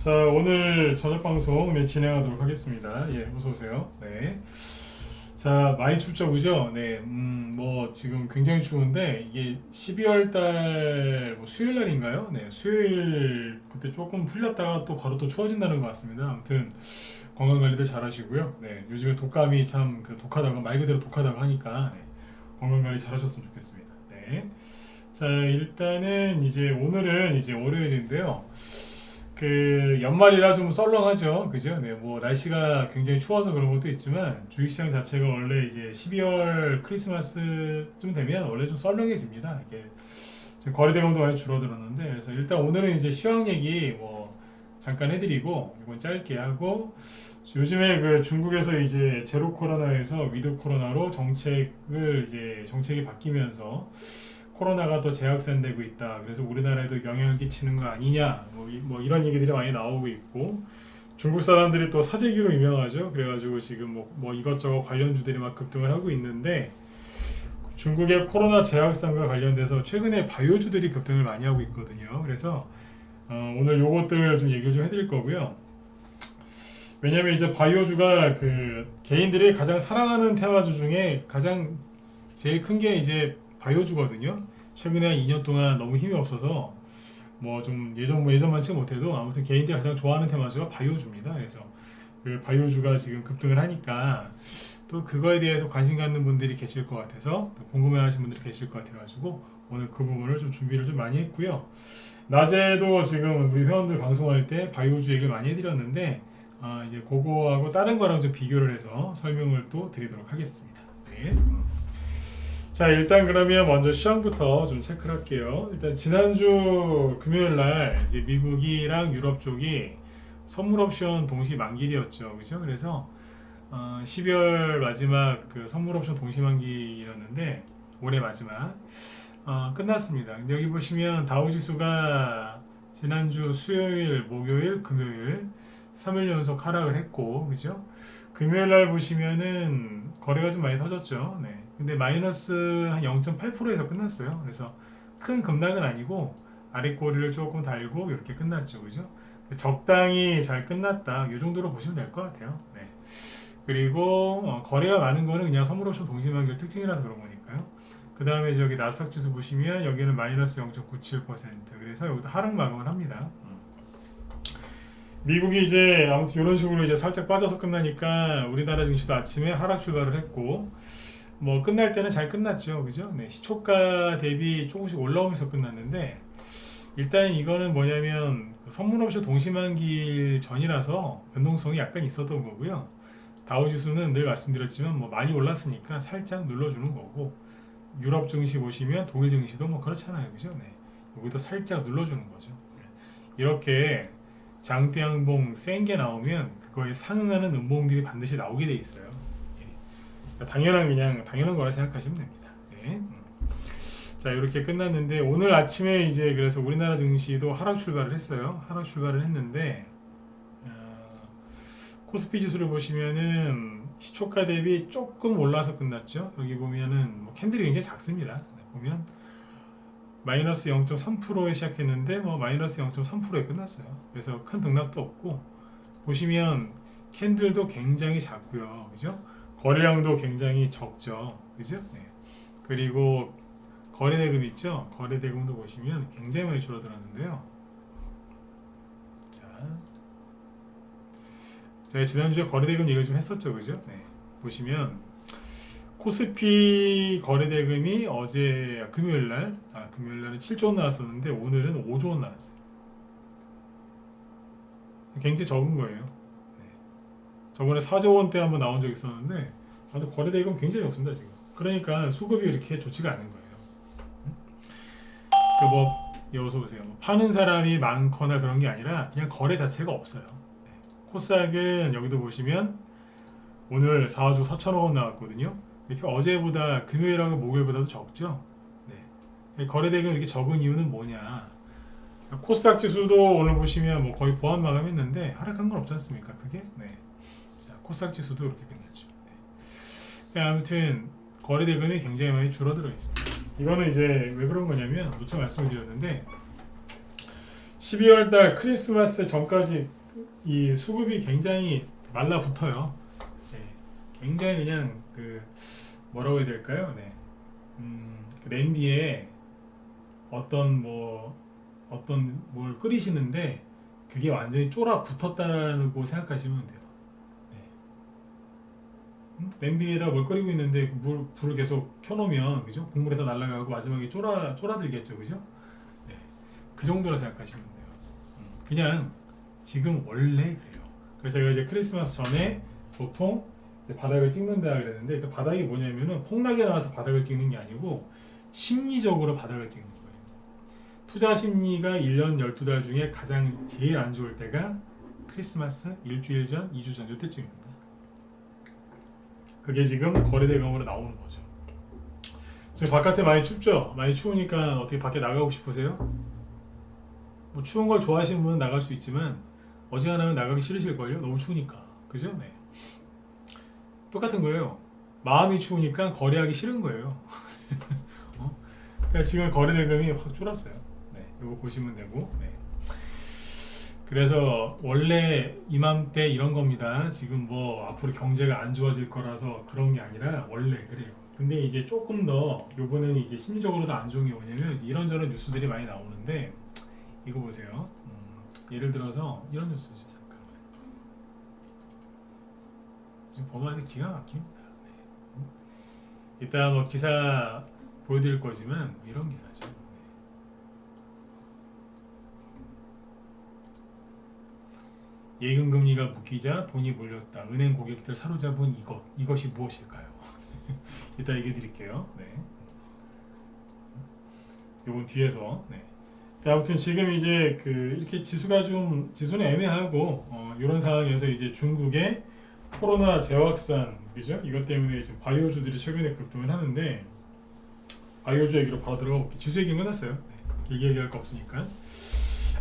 자, 오늘 저녁 방송 진행하도록 하겠습니다. 예, 어서 오세요. 네. 자, 많이 춥죠, 그죠? 네, 뭐 지금 굉장히 추운데 이게 12월 달뭐 수요일 날인가요? 네, 수요일 그때 조금 풀렸다가 또 바로 또 추워진다는 것 같습니다. 아무튼 건강 관리들 잘 하시고요. 네, 요즘에 독감이 참 그 독하다고 말 그대로 독하다고 하니까 네, 건강 관리 잘 하셨으면 좋겠습니다. 네. 자, 일단은 이제 오늘은 이제 월요일인데요. 그 연말이라 좀 썰렁하죠, 그죠? 네, 뭐 날씨가 굉장히 추워서 그런 것도 있지만 주식시장 자체가 원래 이제 12월 크리스마스쯤 되면 원래 좀 썰렁해집니다. 이게 지금 거래 대금도 많이 줄어들었는데, 그래서 일단 오늘은 이제 시황 얘기 뭐 잠깐 해드리고 이건 짧게 하고, 요즘에 그 중국에서 이제 제로 코로나에서 위드 코로나로 정책이 바뀌면서 코로나가 더 재확산되고 있다. 그래서 우리나라에도 영향을 끼치는 거 아니냐. 뭐 이런 얘기들이 많이 나오고 있고, 중국 사람들이 또 사재기로 유명하죠. 그래가지고 지금 뭐 이것저것 관련주들이 막 급등을 하고 있는데, 중국의 코로나 재확산과 관련돼서 최근에 바이오주들이 급등을 많이 하고 있거든요. 그래서 오늘 요것들 좀 얘기를 좀 해드릴 거고요. 왜냐면 이제 바이오주가 그 개인들이 가장 사랑하는 테마주 중에 가장 제일 큰 게 이제 바이오주거든요. 최근에 한 2년 동안 너무 힘이 없어서 뭐 좀 예전만치 못해도 아무튼 개인들이 가장 좋아하는 테마주가 바이오주입니다. 그래서 그 바이오주가 지금 급등을 하니까 또 그거에 대해서 관심 갖는 분들이 계실 것 같아서, 또 궁금해하시는 분들이 계실 것 같아가지고 오늘 그 부분을 좀 준비를 좀 많이 했고요. 낮에도 지금 우리 회원들 방송할 때 바이오주 얘기를 많이 해드렸는데, 이제 그거하고 다른 거랑 좀 비교를 해서 설명을 또 드리도록 하겠습니다. 네. 자, 일단 그러면 먼저 시황부터 좀 체크를 할게요. 일단 지난주 금요일 날 이제 미국이랑 유럽 쪽이 선물 옵션 동시 만기일이었죠, 그죠? 그래서 12월 마지막 그 선물 옵션 동시 만기일이었는데 올해 마지막 끝났습니다. 근데 여기 보시면 다우 지수가 지난주 수요일, 목요일, 금요일 3일 연속 하락을 했고, 그죠? 금요일 날 보시면은 거래가 좀 많이 터졌죠. 네. 근데 마이너스 한 0.8%에서 끝났어요. 그래서 큰 급락은 아니고 아래 꼬리를 조금 달고 이렇게 끝났죠. 그죠? 적당히 잘 끝났다. 이 정도로 보시면 될 것 같아요. 네. 그리고 거래가 많은 거는 그냥 선물옵션 동시만기일 특징이라서 그런 거니까요. 그 다음에 저기 나스닥 지수 보시면 여기는 마이너스 0.97%, 그래서 여기도 하락 마감을 합니다. 미국이 이제 아무튼 이런 식으로 이제 살짝 빠져서 끝나니까 우리나라 증시도 아침에 하락 출발을 했고, 뭐 끝날 때는 잘 끝났죠, 그죠? 네, 시초가 대비 조금씩 올라오면서 끝났는데, 일단 이거는 뭐냐면 선물옵션 동시만기일 전이라서 변동성이 약간 있었던 거고요. 다우지수는 늘 말씀드렸지만 뭐 많이 올랐으니까 살짝 눌러주는 거고, 유럽 증시 보시면 독일 증시도 뭐 그렇잖아요, 그죠? 네, 여기도 살짝 눌러주는 거죠. 이렇게 장대양봉 센 게 나오면 그거에 상응하는 음봉들이 반드시 나오게 돼 있어요. 예. 당연한 거라 생각하시면 됩니다. 네. 자, 이렇게 끝났는데 오늘 아침에 이제 그래서 우리나라 증시도 하락 출발을 했어요. 하락 출발을 했는데 코스피 지수를 보시면은 시초가 대비 조금 올라서 끝났죠. 여기 보면은 뭐 캔들이 굉장히 작습니다. 보면 마이너스 0.3%에 시작했는데 뭐 마이너스 0.3%에 끝났어요. 그래서 큰 등락도 없고, 보시면 캔들도 굉장히 작고요, 그죠? 거래량도 굉장히 적죠, 그죠? 네. 그리고 거래대금 있죠? 거래대금도 보시면 굉장히 많이 줄어들었는데요. 자, 제가 지난주에 거래대금 얘기를 좀 했었죠, 그죠? 네. 보시면 코스피 거래대금이 어제 금요일날은 7조 원 나왔었는데 오늘은 5조 원 나왔어요. 굉장히 적은 거예요. 네. 저번에 4조 원대 한번 나온 적 있었는데 거래대금 굉장히 없습니다 지금. 그러니까 수급이 이렇게 좋지가 않은 거예요. 여기서 보세요. 파는 사람이 많거나 그런 게 아니라 그냥 거래 자체가 없어요. 네. 코스닥은 여기도 보시면 오늘 4조 4천억 원 나왔거든요. 이렇게 어제보다 금요일하고 목요일보다도 적죠. 네. 거래대금 이렇게 적은 이유는 뭐냐? 코스닥 지수도 오늘 보시면 뭐 거의 보합 마감했는데 하락한 건 없지 않습니까? 그게 네. 자, 코스닥 지수도 이렇게 끝났죠. 네. 아무튼 거래대금이 굉장히 많이 줄어들어 있습니다. 이거는 이제 왜 그런 거냐면 누차 말씀을 드렸는데 12월 달 크리스마스 전까지 이 수급이 굉장히 말라붙어요. 네. 굉장히 그냥 그 뭐라고 해야 될까요? 네. 그 냄비에 어떤 뭘 끓이시는데 그게 완전히 쫄아 붙었다고 생각하시면 돼요. 네. 냄비에다 뭘 끓이고 있는데 불을 계속 켜놓으면 그죠? 국물에다 날아가고 마지막에 쫄아들겠죠, 그죠? 네. 그 정도로 생각하시면 돼요. 그냥 지금 원래 그래요. 그래서 제가 이제 크리스마스 전에 보통 이제 바닥을 찍는다 그랬는데 그 바닥이 뭐냐면은 폭락이 나와서 바닥을 찍는 게 아니고 심리적으로 바닥을 찍는 거예요. 투자 심리가 1년 12달 중에 가장 제일 안 좋을 때가 크리스마스 일주일 전, 2주 전 이때쯤입니다. 그게 지금 거래대금으로 나오는 거죠. 지금 바깥에 많이 춥죠? 많이 추우니까 어떻게 밖에 나가고 싶으세요? 뭐 추운 걸 좋아하시는 분은 나갈 수 있지만 어지간하면 나가기 싫으실걸요? 너무 추우니까. 그죠? 네. 똑같은 거예요. 마음이 추우니까 거래하기 싫은 거예요. 그러니까 지금 거래대금이 확 줄었어요. 네, 이거 보시면 되고. 네. 그래서 원래 이맘때 이런 겁니다. 지금 뭐 앞으로 경제가 안 좋아질 거라서 그런 게 아니라 원래 그래요. 근데 이제 조금 더 요번에는 이제 심리적으로 더 안 좋은 게 뭐냐면 이런저런 뉴스들이 많이 나오는데 이거 보세요. 예를 들어서 이런 뉴스죠. 잠깐만. 지금 보면 기가 막힙니다. 네. 이따 뭐 기사 보여드릴 거지만 이런 기사죠. 네. 예금 금리가 묶이자 돈이 몰렸다. 은행 고객들 사로잡은 이것이 무엇일까요? 이따 얘기해 드릴게요. 네. 요건 뒤에서. 네. 아무튼 지금 이제 이렇게 지수는 애매하고 이런 상황에서 이제 중국의 코로나 재확산 그죠? 이것 때문에 지금 바이오주들이 최근에 급등을 하는데 바이오주 얘기로 바로 들어가 볼게요. 지수 얘기는 끝났어요. 네. 길게 얘기할 거 없으니까.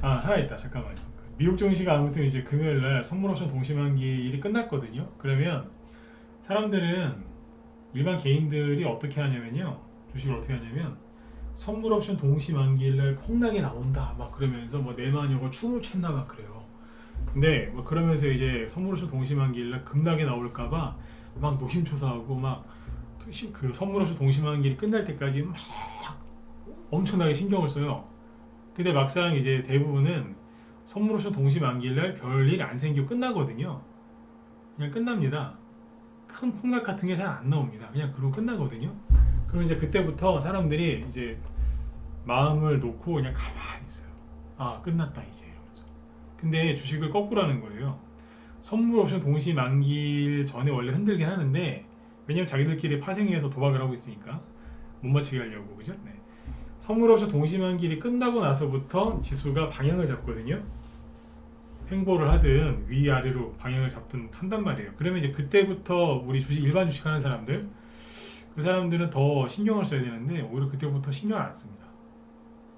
하나 있다. 잠깐만요. 미국 증시가 아무튼 이제 금요일날 선물옵션 동시만기일이 끝났거든요. 그러면 사람들은 일반 개인들이 어떻게 하냐면요. 주식을 어떻게 하냐면 선물옵션 동시만기일날 폭락이 나온다 막 그러면서 뭐 내만여고 춤을 춘다 막 그래요. 근데 뭐 그러면서 이제 선물옵션 동시만기일날 급락이 나올까봐 막 노심초사하고 막 그 선물옵션 동시만기일이 끝날 때까지 막 엄청나게 신경을 써요. 근데 막상 이제 대부분은 선물옵션 동시만기일날 별일 안 생기고 끝나거든요. 그냥 끝납니다. 큰 폭락 같은 게 잘 안 나옵니다. 그냥 그러고 끝나거든요. 그럼 이제 그때부터 사람들이 이제 마음을 놓고 그냥 가만히 있어요. 끝났다 이제 이러면서. 근데 주식을 거꾸로 하는 거예요. 선물 옵션 동시 만기일 전에 원래 흔들긴 하는데 왜냐면 자기들끼리 파생해서 도박을 하고 있으니까 못 맞히게 하려고 그죠? 네. 선물 옵션 동시 만기일이 끝나고 나서부터 지수가 방향을 잡거든요. 횡보를 하든 위아래로 방향을 잡든 한단 말이에요. 그러면 이제 그때부터 우리 일반 주식 하는 사람들 그 사람들은 더 신경을 써야 되는데 오히려 그때부터 신경을 안 씁니다.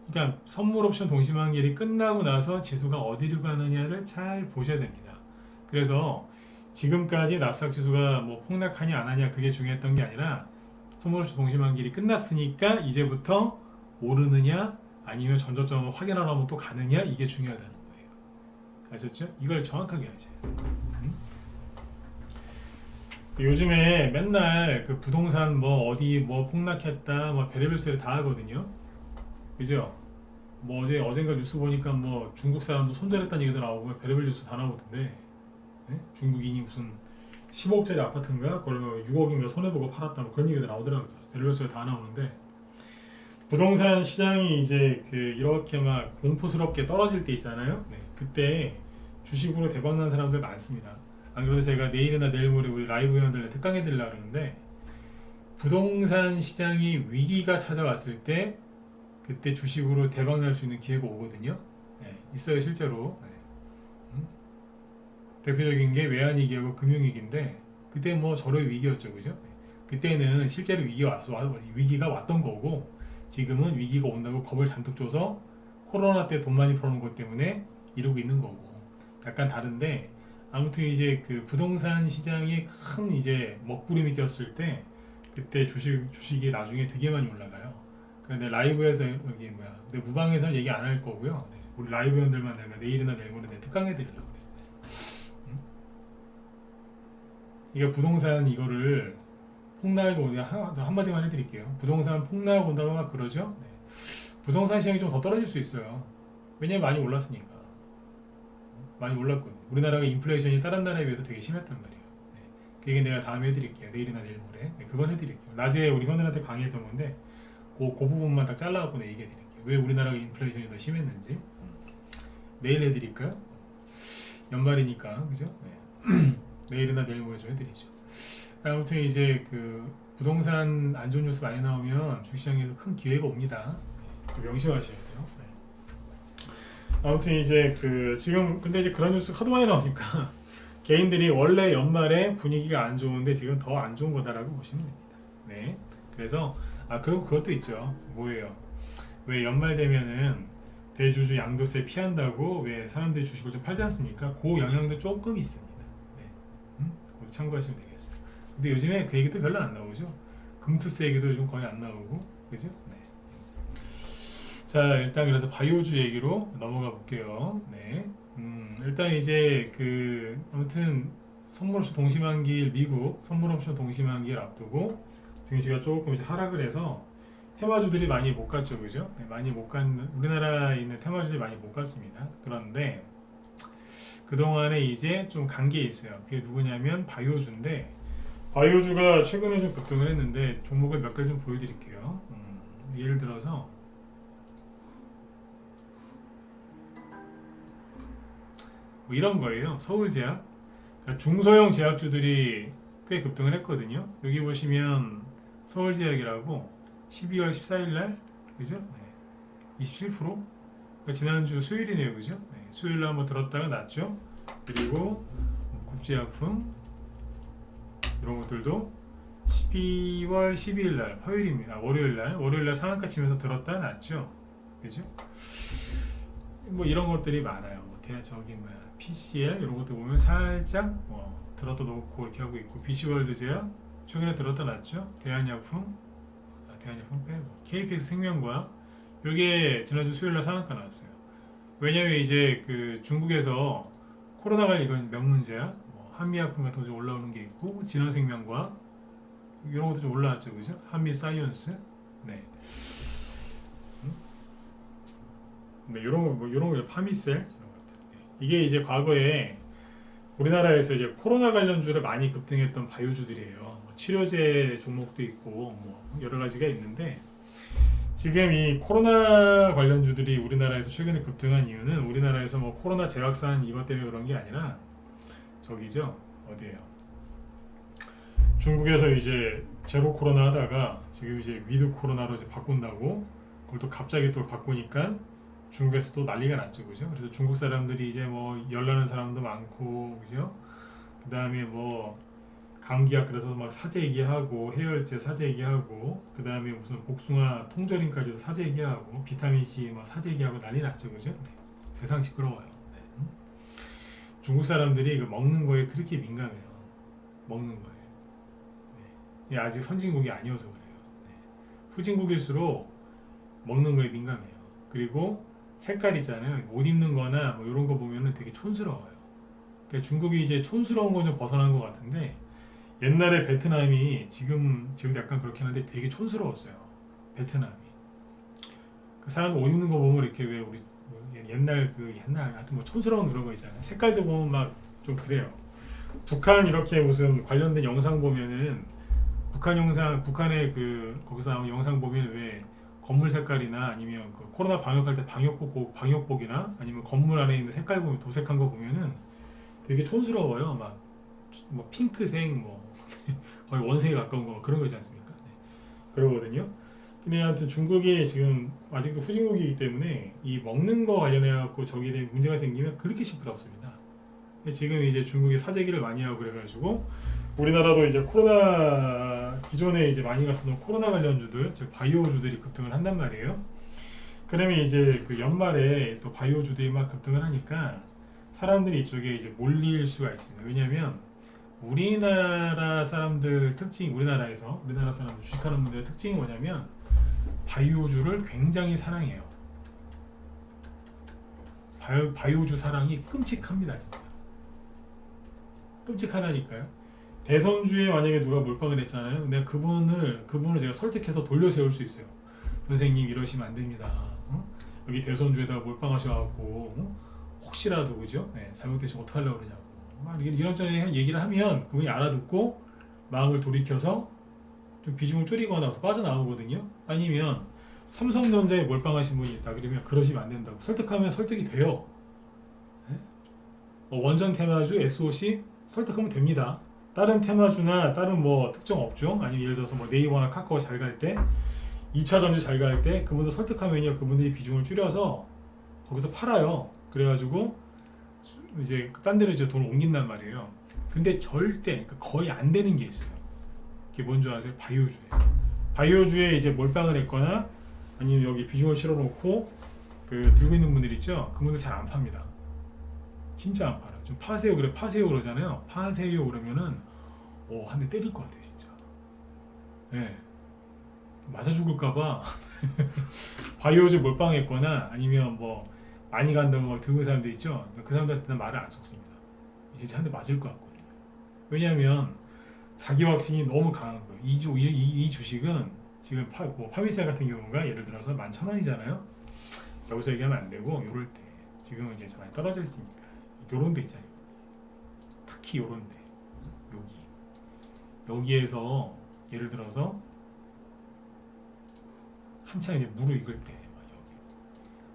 그러니까 선물 옵션 동시만기일이 끝나고 나서 지수가 어디로 가느냐를 잘 보셔야 됩니다. 그래서 지금까지 나스닥 지수가 뭐 폭락하냐 안 하냐 그게 중요했던 게 아니라 선물 옵션 동시만기일이 끝났으니까 이제부터 오르느냐 아니면 전저점을 확인하려면 또 가느냐 이게 중요하다는 거예요. 아셨죠? 이걸 정확하게 하셔야 돼요. 요즘에 맨날 그 부동산 뭐 어디 뭐 폭락했다 뭐 별의별 소리 다 하거든요. 그죠? 뭐 어젠가 뉴스 보니까 뭐 중국 사람도 손절했다는 얘기도 나오고 별의별 뉴스 다 나오던데 네? 중국인이 무슨 15억짜리 아파트인가 그걸 6억인가 손해보고 팔았다 뭐 그런 얘기도 나오더라고요. 별의별 소리 다 나오는데 부동산 시장이 이제 이렇게 막 공포스럽게 떨어질 때 있잖아요. 네. 그때 주식으로 대박난 사람들 많습니다. 안 그래도 제가 내일이나 내일 모레 우리 라이브 회원들에 특강 해드리려고 그러는데 부동산 시장이 위기가 찾아왔을 때 그때 주식으로 대박 날 수 있는 기회가 오거든요. 네, 있어요 실제로. 네. 대표적인 게 외환위기하고 금융위기인데 그때 뭐 저로의 위기였죠, 그죠? 네. 그때는 실제로 위기가 왔던 거고 지금은 위기가 온다고 겁을 잔뜩 줘서 코로나 때 돈 많이 풀어놓은 것 때문에 이러고 있는 거고 약간 다른데 아무튼 이제 그 부동산 시장에 큰 이제 먹구름이 꼈을 때 그때 주식이 나중에 되게 많이 올라가요. 근데 라이브에서 여기 내 무방에서는 얘기 안 할 거고요. 네. 우리 라이브 회원들만 내가 내일이나 내일 모레 특강해드리려고 그래. 응? 이게 부동산 이거를 폭락하고 그냥 한마디만 해드릴게요. 부동산 폭락하고 온다고 막 그러죠. 네. 부동산 시장이 좀 더 떨어질 수 있어요. 왜냐면 많이 올랐으니까. 많이 올랐거든요. 우리나라가 인플레이션이 다른 나라에 비해서 되게 심했단 말이에요. 네. 그 얘기 내가 다음에 해드릴게요. 내일이나 내일 모레. 네, 그건 해드릴게요. 낮에 우리 현들한테 강의했던 건데 그 부분만 딱 잘라갖고 내 얘기해드릴게요. 왜 우리나라가 인플레이션이 더 심했는지. 내일 해드릴까요? 연말이니까 그죠? 네. 내일이나 내일 모레 좀 해드리죠. 아무튼 이제 그 부동산 안 좋은 뉴스 많이 나오면 주시장에서 큰 기회가 옵니다. 네. 명심하셔야 돼요. 네. 아무튼 이제 그 지금 근데 이제 그런 뉴스 하도 많이 나오니까 개인들이 원래 연말에 분위기가 안 좋은데 지금 더 안 좋은 거다라고 보시면 됩니다. 네. 그래서 그리고 그것도 있죠. 뭐예요? 왜 연말 되면은 대주주 양도세 피한다고 왜 사람들이 주식을 좀 팔지 않습니까? 그 영향도 조금 있습니다. 네. 그것도 참고하시면 되겠어요. 근데 요즘에 그 얘기도 별로 안 나오죠. 금투세 얘기도 좀 거의 안 나오고, 그죠? 네. 자, 일단 그래서 바이오주 얘기로 넘어가 볼게요. 네. 일단 이제 그 아무튼 선물옵션 동시만기일 미국 선물옵션 동시만기일 앞두고 증시가 조금 이제 하락을 해서 테마주들이 많이 못 갔죠, 그죠? 네, 많이 못 갔는 우리나라에 있는 테마주들이 많이 못 갔습니다. 그런데 그 동안에 이제 좀 간 게 있어요. 그게 누구냐면 바이오주인데 바이오주가 최근에 좀 급등을 했는데 종목을 몇 개를 좀 보여드릴게요. 예를 들어서 뭐 이런 거예요. 서울제약, 그러니까 중소형 제약주들이 꽤 급등을 했거든요. 여기 보시면 서울제약이라고 12월 14일날 그죠? 네. 27%? 그러니까 지난주 수요일이네요, 그죠? 네. 수요일날 한번 들었다가 났죠. 그리고 국제약품 이런 것들도 12월 12일날 화요일입니다. 월요일날 상한가 치면서 들었다가 났죠, 그죠? 뭐 이런 것들이 많아요. 뭐 저기 뭐야 PCL 이런 것도 보면 살짝 들었다 놓고 이렇게 하고 있고 BC월드 제약 최근에 들었다 놨죠. 대한약품 빼고 KPX 생명과 이게 지난주 수요일날 상한가 나왔어요. 왜냐면 이제 그 중국에서 코로나 관리 이건 명문제약, 한미약품 같은 거 좀 올라오는 게 있고 진원생명과 이런 것도 좀 올라왔죠, 그죠? 한미사이언스, 네, 네 이런 거 파미셀 이런 것들. 이게 이제 과거에 우리나라에서 이제 코로나 관련주를 많이 급등했던 바이오주들이에요. 뭐 치료제 종목도 있고 뭐 여러 가지가 있는데 지금 이 코로나 관련주들이 우리나라에서 최근에 급등한 이유는 우리나라에서 뭐 코로나 재확산 이것 때문에 그런 게 아니라 저기죠, 어디예요? 중국에서 이제 제로 코로나 하다가 지금 이제 위드 코로나로 이제 바꾼다고 그걸 또 갑자기 또 바꾸니까 중국에서 또 난리가 났죠, 그죠? 그래서 중국 사람들이 이제 뭐 열나는 사람도 많고, 그죠? 그 다음에 뭐 감기약 그래서 막 사제 얘기하고 해열제 사제 얘기하고 그 다음에 무슨 복숭아 통조림까지도 사제 얘기하고 비타민 C 막 사제 얘기하고 난리 났죠, 그죠? 네. 세상 시끄러워요. 네. 중국 사람들이 그 먹는 거에 그렇게 민감해요. 먹는 거에. 네. 아직 선진국이 아니어서 그래요. 네. 후진국일수록 먹는 거에 민감해요. 그리고 색깔 있잖아요. 옷 입는 거나 뭐 이런 거 보면은 되게 촌스러워요. 그러니까 중국이 이제 촌스러운 건 좀 벗어난 것 같은데 옛날에 베트남이 지금도 약간 그렇긴 한데 되게 촌스러웠어요. 베트남이. 그 사람 옷 입는 거 보면 이렇게 왜 우리 옛날 하여튼 뭐 촌스러운 그런 거 있잖아요. 색깔도 보면 막 좀 그래요. 북한 이렇게 무슨 관련된 영상 보면은 북한의 그 거기서 나온 영상 보면 왜 건물 색깔이나 아니면 그 코로나 방역할 때 방역복이나 아니면 건물 안에 있는 색깔 보면 도색한 거 보면은 되게 촌스러워요. 막 뭐 핑크색 뭐 거의 원색에 가까운 거 그런 거 있지 않습니까? 네. 그러거든요. 근데 하여튼 중국이 지금 아직도 후진국이기 때문에 이 먹는 거 관련해 갖고 저기에 대한 문제가 생기면 그렇게 시끄럽습니다. 근데 지금 이제 중국이 사재기를 많이 하고 그래가지고 우리나라도 이제 코로나 기존에 이제 많이 갔었던 코로나 관련주들 즉 바이오주들이 급등을 한단 말이에요. 그러면 이제 그 연말에 또 바이오주들이 막 급등을 하니까 사람들이 이쪽에 이제 몰릴 수가 있습니다. 왜냐하면 우리나라 사람들 특징 우리나라 사람들 주식하는 분들의 특징이 뭐냐면 바이오주를 굉장히 사랑해요. 바이오주 사랑이 끔찍합니다. 진짜 끔찍하다니까요. 대선주에 만약에 누가 몰빵을 했잖아요. 내가 그분을 제가 설득해서 돌려 세울 수 있어요. 선생님 이러시면 안 됩니다. 여기 대선주에다가 몰빵하셔갖고 혹시라도 그죠? 네, 잘못되시면 어떡하려고 그러냐고 막 이런저런 얘기를 하면 그분이 알아듣고 마음을 돌이켜서 좀 비중을 줄이거나 빠져나오거든요. 아니면 삼성전자에 몰빵하신 분이 있다 그러면 그러시면 안 된다고 설득하면 설득이 돼요. 네? 원전 테마주 SOC 설득하면 됩니다. 다른 테마주나 다른 뭐 특정 업종 아니면 예를 들어서 뭐 네이버나 카카오 잘 갈 때 2차 전지 잘 갈 때 그분들 설득하면요 그분들이 비중을 줄여서 거기서 팔아요. 그래가지고 이제 딴 데로 이제 돈을 옮긴단 말이에요. 근데 절대 그러니까 거의 안 되는 게 있어요. 그게 뭔지 아세요? 바이오주예요. 바이오주에 이제 몰빵을 했거나 아니면 여기 비중을 실어놓고 그 들고 있는 분들 있죠? 그분들 잘 안 팝니다. 진짜 안 팔아요. 좀 파세요 그래 파세요 그러잖아요. 파세요 그러면은 한 대 때릴 것 같아요 진짜. 네. 맞아 죽을까봐 바이오주 몰빵했거나 아니면 뭐 많이 간다고 막 들고 있는 사람들 있죠. 그 사람들한테는 말을 안 섞습니다. 진짜 한 대 맞을 것 같거든요. 왜냐하면 자기 확신이 너무 강한 거예요. 이 주식은 지금 파미세 같은 경우가 예를 들어서 11,000원이잖아요. 여기서 얘기하면 안 되고 요럴 때 지금은 이제 많이 떨어져 있으니까 요런 데 있잖아요. 특히 요런 데 여기에서 예를 들어서 한창 이제 무르익을 때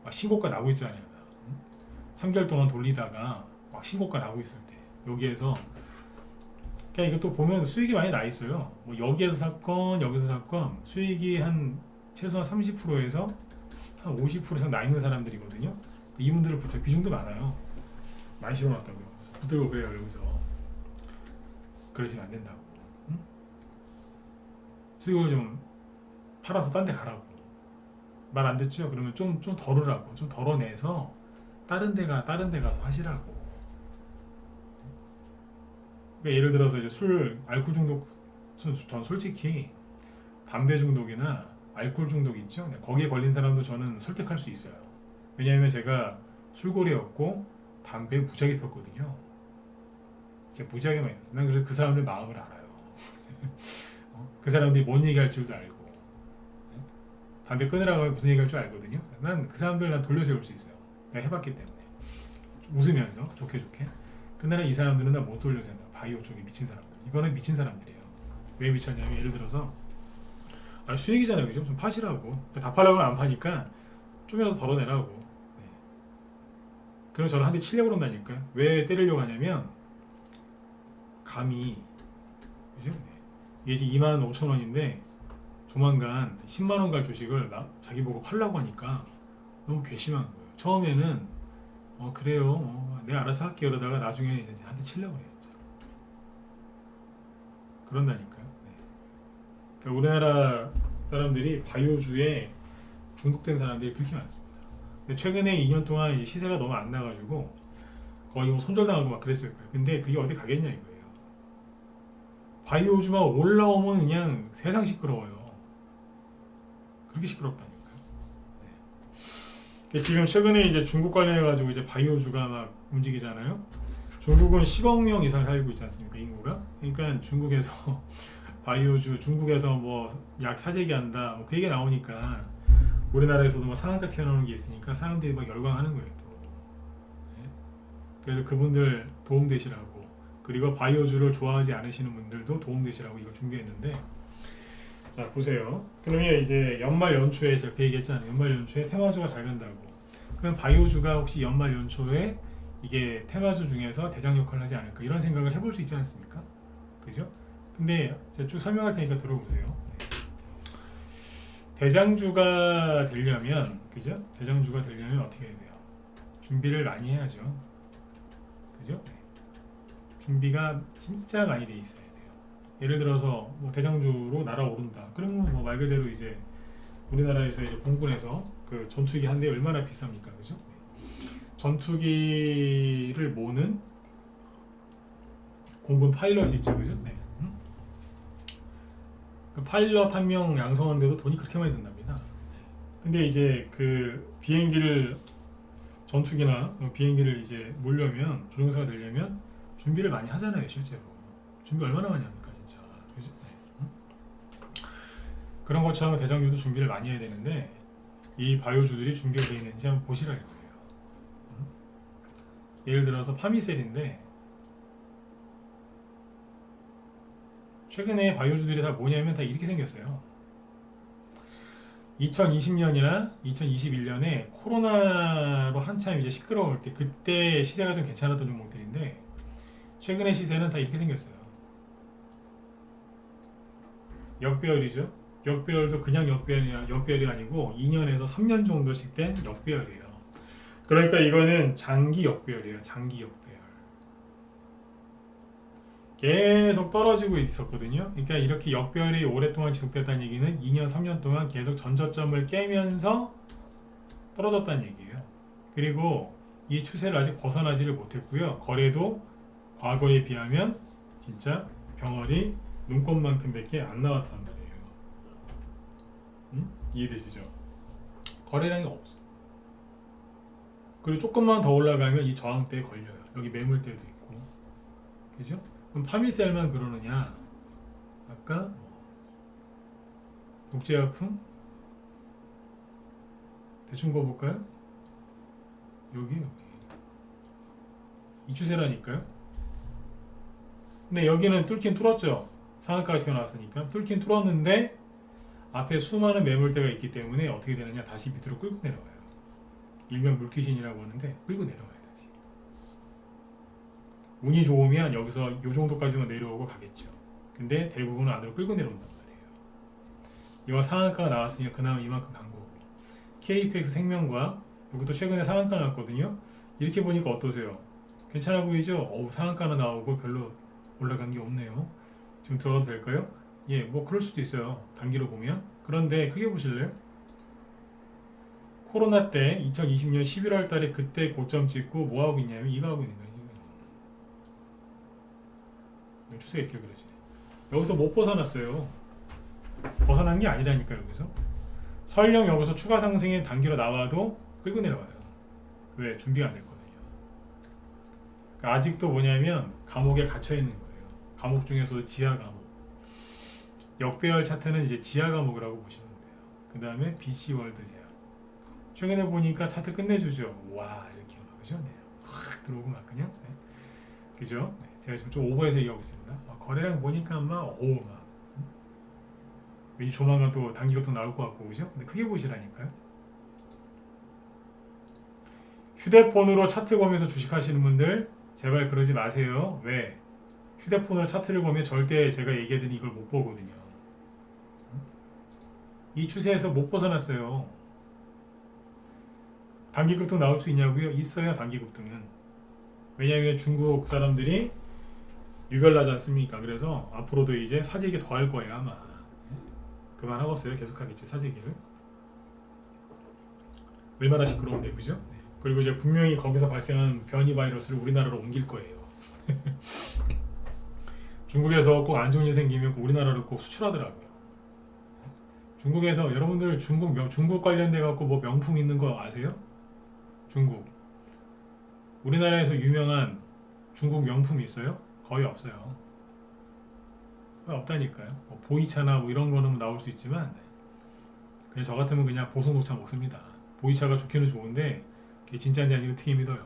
막 신고가 나고 있잖아요. 3개월 동안 돌리다가 막 신고가 나고 있을 때 여기에서 그러니까 이것도 보면 수익이 많이 나 있어요. 뭐 여기에서 샀건 여기서 샀건 수익이 한 최소한 30%에서 한 50% 이상 나 있는 사람들이거든요. 이분들을 붙여 비중도 많아요. 많이 실어놨다고요. 붙들고 그래요 여기서. 그러시면 안 된다고. 응? 수익을 좀 팔아서 딴 데 가라고. 말 안 듣죠? 그러면 좀 덜으라고. 좀 덜어내서 다른 데 가서 하시라고. 그러니까 예를 들어서 이제 알코올 중독, 전 솔직히 담배 중독이나 알코올 중독 있죠? 거기에 걸린 사람도 저는 설득할 수 있어요. 왜냐하면 제가 술고래였고 담배 무지하게 폈거든요. 진짜 무지하게 많이 폈어요. 난 그래서 그 사람들 마음을 알아요. 그 사람들이 뭔 얘기할 줄도 알고 담배 끊으라고 하면 무슨 얘기할 줄 알거든요. 난 그 사람들 난 돌려 세울 수 있어요. 내가 해봤기 때문에 웃으면서 좋게 근데 이 사람들은 나 못 돌려 세운다. 바이오 쪽에 미친 사람들. 이거는 미친 사람들이에요. 왜 미쳤냐면 예를 들어서 수익이잖아요, 그죠? 좀 파시라고. 다 팔라고는 안 파니까 좀이라도 덜어내라고. 네. 그럼 저를 한 대 치려고 그런다니까요. 왜 때리려고 하냐면 감히 그죠? 네. 이게 지금 25,000원인데 조만간 10만원 갈 주식을 자기 보고 팔라고 하니까 너무 괘씸한 거예요. 처음에는 그래요 내가 알아서 할게 이러다가 나중에 이제 한 대 치려고 해요 진짜. 그런다니까요. 네. 그러니까 우리나라 사람들이 바이오주에 중독된 사람들이 그렇게 많습니다. 근데 최근에 2년 동안 시세가 너무 안 나가지고 거의 뭐 손절당하고 막 그랬을 거예요. 근데 그게 어디 가겠냐 이거예요. 바이오주만 올라오면 그냥 세상 시끄러워요. 그렇게 시끄럽다니까요. 네. 지금 최근에 이제 중국 관련해가지고 이제 바이오주가 막 움직이잖아요. 중국은 10억 명 이상 살고 있지 않습니까, 인구가? 그러니까 중국에서 바이오주, 중국에서 뭐 약 사재기 한다, 뭐 그 얘기 나오니까 우리나라에서도 뭐 상한가 튀어나오는 게 있으니까 사람들이 막 열광하는 거예요. 또. 네. 그래서 그분들 도움되시라고, 그리고 바이오주를 좋아하지 않으시는 분들도 도움되시라고 이걸 준비했는데. 자 보세요. 그러면 이제 연말 연초에 제가 그 얘기했잖아요. 연말 연초에 테마주가 잘 간다고. 그럼 바이오주가 혹시 연말 연초에 이게 테마주 중에서 대장 역할을 하지 않을까 이런 생각을 해볼 수 있지 않습니까? 그죠? 근데 제가 쭉 설명할 테니까 들어보세요. 네. 대장주가 되려면 그죠? 대장주가 되려면 어떻게 해야 돼요? 준비를 많이 해야죠. 그죠? 네. 준비가 진짜 많이 돼 있어요. 예를 들어서 뭐 대장주로 날아오른다. 그러면 뭐 말 그대로 이제 우리나라에서 이제 공군에서 그 전투기 한 대 얼마나 비쌉니까, 그죠? 전투기를 모는 공군 파일럿이 있죠, 그죠? 네. 그 파일럿 한 명 양성하는데도 돈이 그렇게 많이 든답니다. 근데 이제 그 비행기를 전투기나 비행기를 이제 몰려면 조종사가 되려면 준비를 많이 하잖아요. 실제로 준비 얼마나 많이 합니까 진짜. 그죠? 네. 그런 것처럼 대장주도 준비를 많이 해야 되는데 이 바이오주들이 준비가 되어 있는지 한번 보시라 이거예요. 예를 들어서 파미셀인데 최근에 바이오주들이 다 뭐냐면 다 이렇게 생겼어요. 2020년이나 2021년에 코로나로 한참 이제 시끄러울 때 그때 시세가 좀 괜찮았던 종목들인데 최근의 시세는 다 이렇게 생겼어요. 역배열이죠. 역배열도 그냥 역배열이 아니고 2년에서 3년 정도씩 된 역배열이에요. 그러니까 이거는 장기 역배열이에요. 장기 역배열. 계속 떨어지고 있었거든요. 그러니까 이렇게 역배열이 오랫동안 지속됐다는 얘기는 2년, 3년 동안 계속 전저점을 깨면서 떨어졌다는 얘기예요. 그리고 이 추세를 아직 벗어나지를 못했고요. 거래도 과거에 비하면 진짜 병원이 눈꽃만큼밖에 안 나왔단 말이에요. 이해되시죠? 거래량이 없어. 그리고 조금만 더 올라가면 이 저항대에 걸려요. 여기 매물대도 있고, 그죠? 그럼 파미셀만 그러느냐? 아까 국제화품 대충 거볼까요? 여기 이 추세라니까요. 근데 여기는 뚫긴 뚫었죠. 상한가가 튀어나왔으니까 뚫긴 뚫었는데 앞에 수많은 매물대가 있기 때문에 어떻게 되느냐? 다시 밑으로 끌고 내려와요. 일명 물귀신이라고 하는데 끌고 내려와요. 다시 운이 좋으면 여기서 이 정도까지만 내려오고 가겠죠. 근데 대부분은 안으로 끌고 내려온단 말이에요. 이거 상한가가 나왔으니까 그나마 이만큼 간 거고, KPX 생명과 이것도 최근에 상한가 나왔거든요. 이렇게 보니까 어떠세요? 괜찮아 보이죠? 어우, 상한가나 나오고 별로 올라간 게 없네요. 지금 들어가도 될까요? 예, 뭐 그럴 수도 있어요. 단기로 보면. 그런데 크게 보실래요? 코로나 때 2020년 11월 달에 그때 고점 찍고 뭐 하고 있냐면 이거 하고 있는 거예요. 지금 추세가 이렇게 그려지네. 여기서 못 벗어났어요. 벗어난 게 아니라니까. 여기서 설령 여기서 추가 상승의 단기로 나와도 끌고 내려와요. 왜? 준비가 안 됐거든요. 그러니까 아직도 뭐냐면 감옥에 갇혀 있는 거예요. 감옥 중에서도 지하 감옥. 역배열 차트는 이제 지하 감옥이라고 보시면 돼요. 그 다음에 BC 월드 제약. 최근에 보니까 차트 끝내주죠. 와, 이렇게 막, 그죠? 네. 확 들어오고 막 그냥. 네. 그죠? 네. 제가 지금 좀 오버해서 얘기하고 있습니다. 거래량 보니까 막 왠지 조만간 또 단기 급등 나올 것 같고, 그죠? 근데 크게 보시라니까요. 휴대폰으로 차트 보면서 주식하시는 분들 제발 그러지 마세요. 왜? 휴대폰으로 차트를 보면 절대 제가 얘기하더니 이걸 못 보거든요. 이 추세에서 못 벗어났어요. 단기 급등 나올 수 있냐고요? 있어요. 단기 급등은. 왜냐하면 중국 사람들이 유별나지 않습니까? 그래서 앞으로도 이제 사재기 더 할 거예요 아마. 그만하겠어요. 계속하겠지 사재기를. 얼마나 시끄러운데, 그죠? 그리고 이제 분명히 거기서 발생한 변이 바이러스를 우리나라로 옮길 거예요. 중국에서 꼭 안 좋은 일 생기면 우리나라로 꼭 수출하더라고요. 중국에서 여러분들 중국 관련돼 갖고 뭐 명품 있는 거 아세요? 중국. 우리나라에서 유명한 중국 명품 있어요? 거의 없어요. 거의 없다니까요. 뭐 보이차나 뭐 이런 거는 나올 수 있지만 그냥 저 같으면 그냥 보송 녹차 먹습니다. 보이차가 좋기는 좋은데 그게 진짜인지 아닌지 어떻게 믿어요.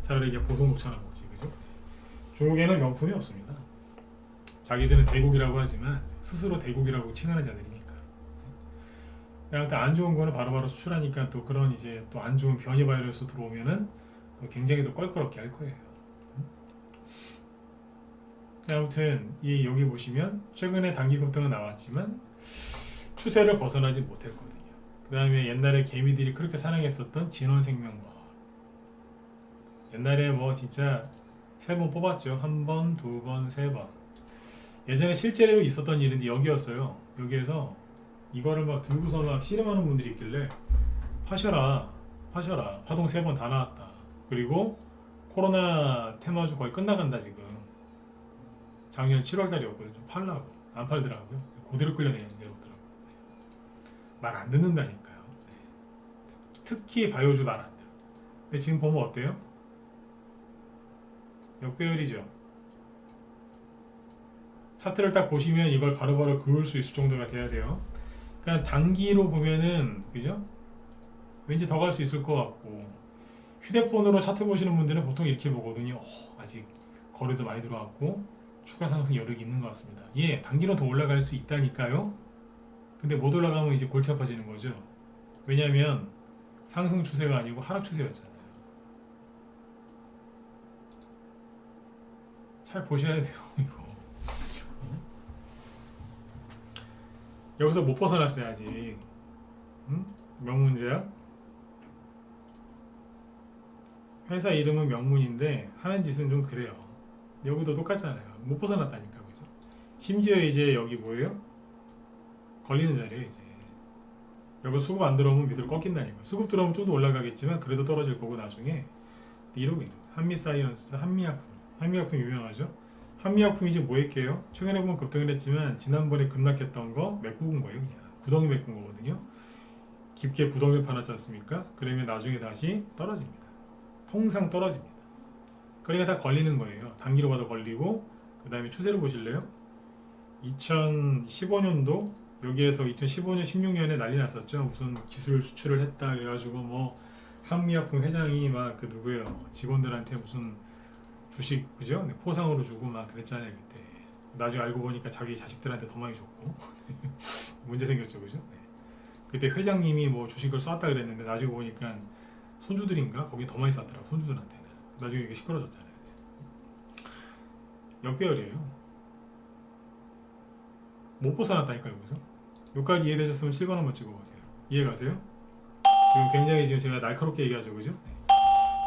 차라리 그냥 보송 녹차나 먹지, 그죠? 중국에는 명품이 없습니다. 자기들은 대국이라고 하지만 스스로 대국이라고 칭하는 자들이니까. 그냥 안 좋은 거는 바로바로 수출하니까 또 그런 이제 또 안 좋은 변이 바이러스 들어오면은 또 굉장히 또 껄끄럽게 할 거예요. 아무튼 이 여기 보시면 최근에 단기 급등은 나왔지만 추세를 벗어나지 못했거든요. 그 다음에 옛날에 개미들이 그렇게 사랑했었던 진원생명과 옛날에 뭐 진짜 3번 뽑았죠. 1번, 2번, 3번. 예전에 실제로 있었던 일인데 여기였어요. 여기에서 이거를 막 들고서 막 씨름하는 분들이 있길래 파셔라 파동 3번 다 나왔다. 그리고 코로나 테마주 거의 끝나간다 지금. 작년 7월달이었거든요. 좀 팔라고 안 팔더라고요. 그대로 끌려내더라고요. 말 안 듣는다니까요. 특히 바이오주 말 안 들어. 근데 지금 보면 어때요? 역배열이죠. 차트를 딱 보시면 이걸 바로바로 그을 수 있을 정도가 돼야 돼요. 그러니까 단기로 보면은 그죠? 왠지 더 갈 수 있을 것 같고, 휴대폰으로 차트 보시는 분들은 보통 이렇게 보거든요. 아직 거래도 많이 들어왔고 추가 상승 여력이 있는 것 같습니다. 예, 단기로 더 올라갈 수 있다니까요. 근데 못 올라가면 이제 골치 아파지는 거죠. 왜냐하면 상승 추세가 아니고 하락 추세였잖아요. 잘 보셔야 돼요, 이거. 여기서 못 벗어났어요, 아직. 응? 명문제약? 회사 이름은 명문인데 하는 짓은 좀 그래요. 여기도 똑같잖아요. 못 벗어났다니까, 그죠? 심지어 이제 여기 뭐예요? 걸리는 자리에 이제 여기 수급 안 들어오면 밑으로 꺾인다니까. 수급 들어오면 좀 더 올라가겠지만 그래도 떨어질 거고 나중에 이러고 있는 거예요. 한미사이언스, 한미약품. 한미약품 유명하죠? 한미약품이 이제 뭐 했게요? 최근에 보면 급등을 했지만 지난번에 급락했던 거 메꾸은 거예요. 그냥 구덩이 메꾼 거거든요. 깊게 구덩이를 파놨지 않습니까? 그러면 나중에 다시 떨어집니다. 통상 떨어집니다. 그러니까 다 걸리는 거예요. 단기로 봐도 걸리고, 그 다음에 추세를 보실래요? 2015년도 여기에서 2015년 16년에 난리 났었죠. 무슨 기술 수출을 했다 그래가지고 뭐 한미약품 회장이 막 그 누구예요, 직원들한테 무슨 주식 그죠? 포상으로 주고 막 그랬잖아요 그때. 나중에 알고 보니까 자기 자식들한테 더 많이 줬고 문제 생겼죠, 그죠? 네. 그때 회장님이 뭐 주식을 쐈다 그랬는데 나중에 보니까 손주들인가 거기 더 많이 쐈더라고, 손주들한테는. 나중에 이게 시끄러졌잖아요. 역배열이에요. 못 벗어났다니까 여기서. 여기까지 이해되셨으면 7번 한번 찍어보세요. 이해가세요? 지금 굉장히 지금 제가 날카롭게 얘기하죠, 그죠?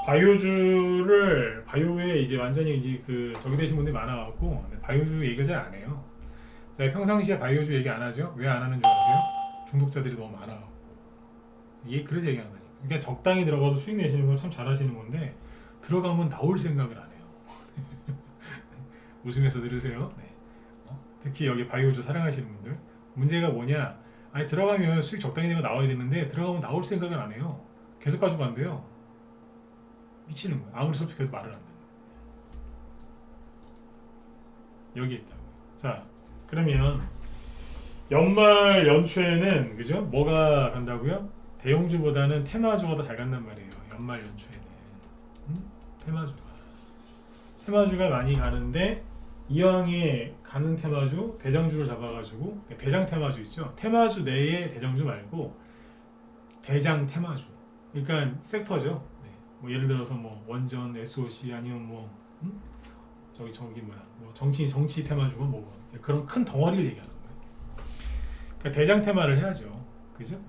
바이오주를 바이오에 이제 완전히 이제 그 저기 되신 분들이 많아갖고 바이오주 얘기를 잘 안 해요. 제가 평상시에 바이오주 얘기 안 하죠. 왜 안 하는 줄 아세요? 중독자들이 너무 많아갖고. 이게 그래서 얘기하는 거예요. 그러니까 적당히 들어가서 수익 내시는 건 참 잘하시는 건데 들어가면 나올 생각을 안 해요. 웃으면서 들으세요. 네. 특히 여기 바이오주 사랑하시는 분들, 문제가 뭐냐? 아니 들어가면 수익 적당히 내고 나와야 되는데 들어가면 나올 생각을 안 해요. 계속 가지고 안 돼요. 미치는 거예요. 아무리 솔직해도 말을 안 돼요. 여기 있다고. 자, 그러면 연말 연초에는 그죠? 뭐가 간다고요? 대형주보다는 테마주가 더 잘 간단 말이에요. 연말 연초에는 테마주가 많이 가는데 이왕에 가는 테마주 대장주를 잡아가지고, 대장 테마주 있죠? 테마주 내에 대장주 말고 대장 테마주. 그러니까 섹터죠. 뭐 예를 들어서 뭐 원전, SOC 아니면 뭐 저기 뭐야, 뭐 정치 테마주고 뭐 그런 큰 덩어리를 얘기하는 거예요. 그러니까 대장 테마를 해야죠, 그죠?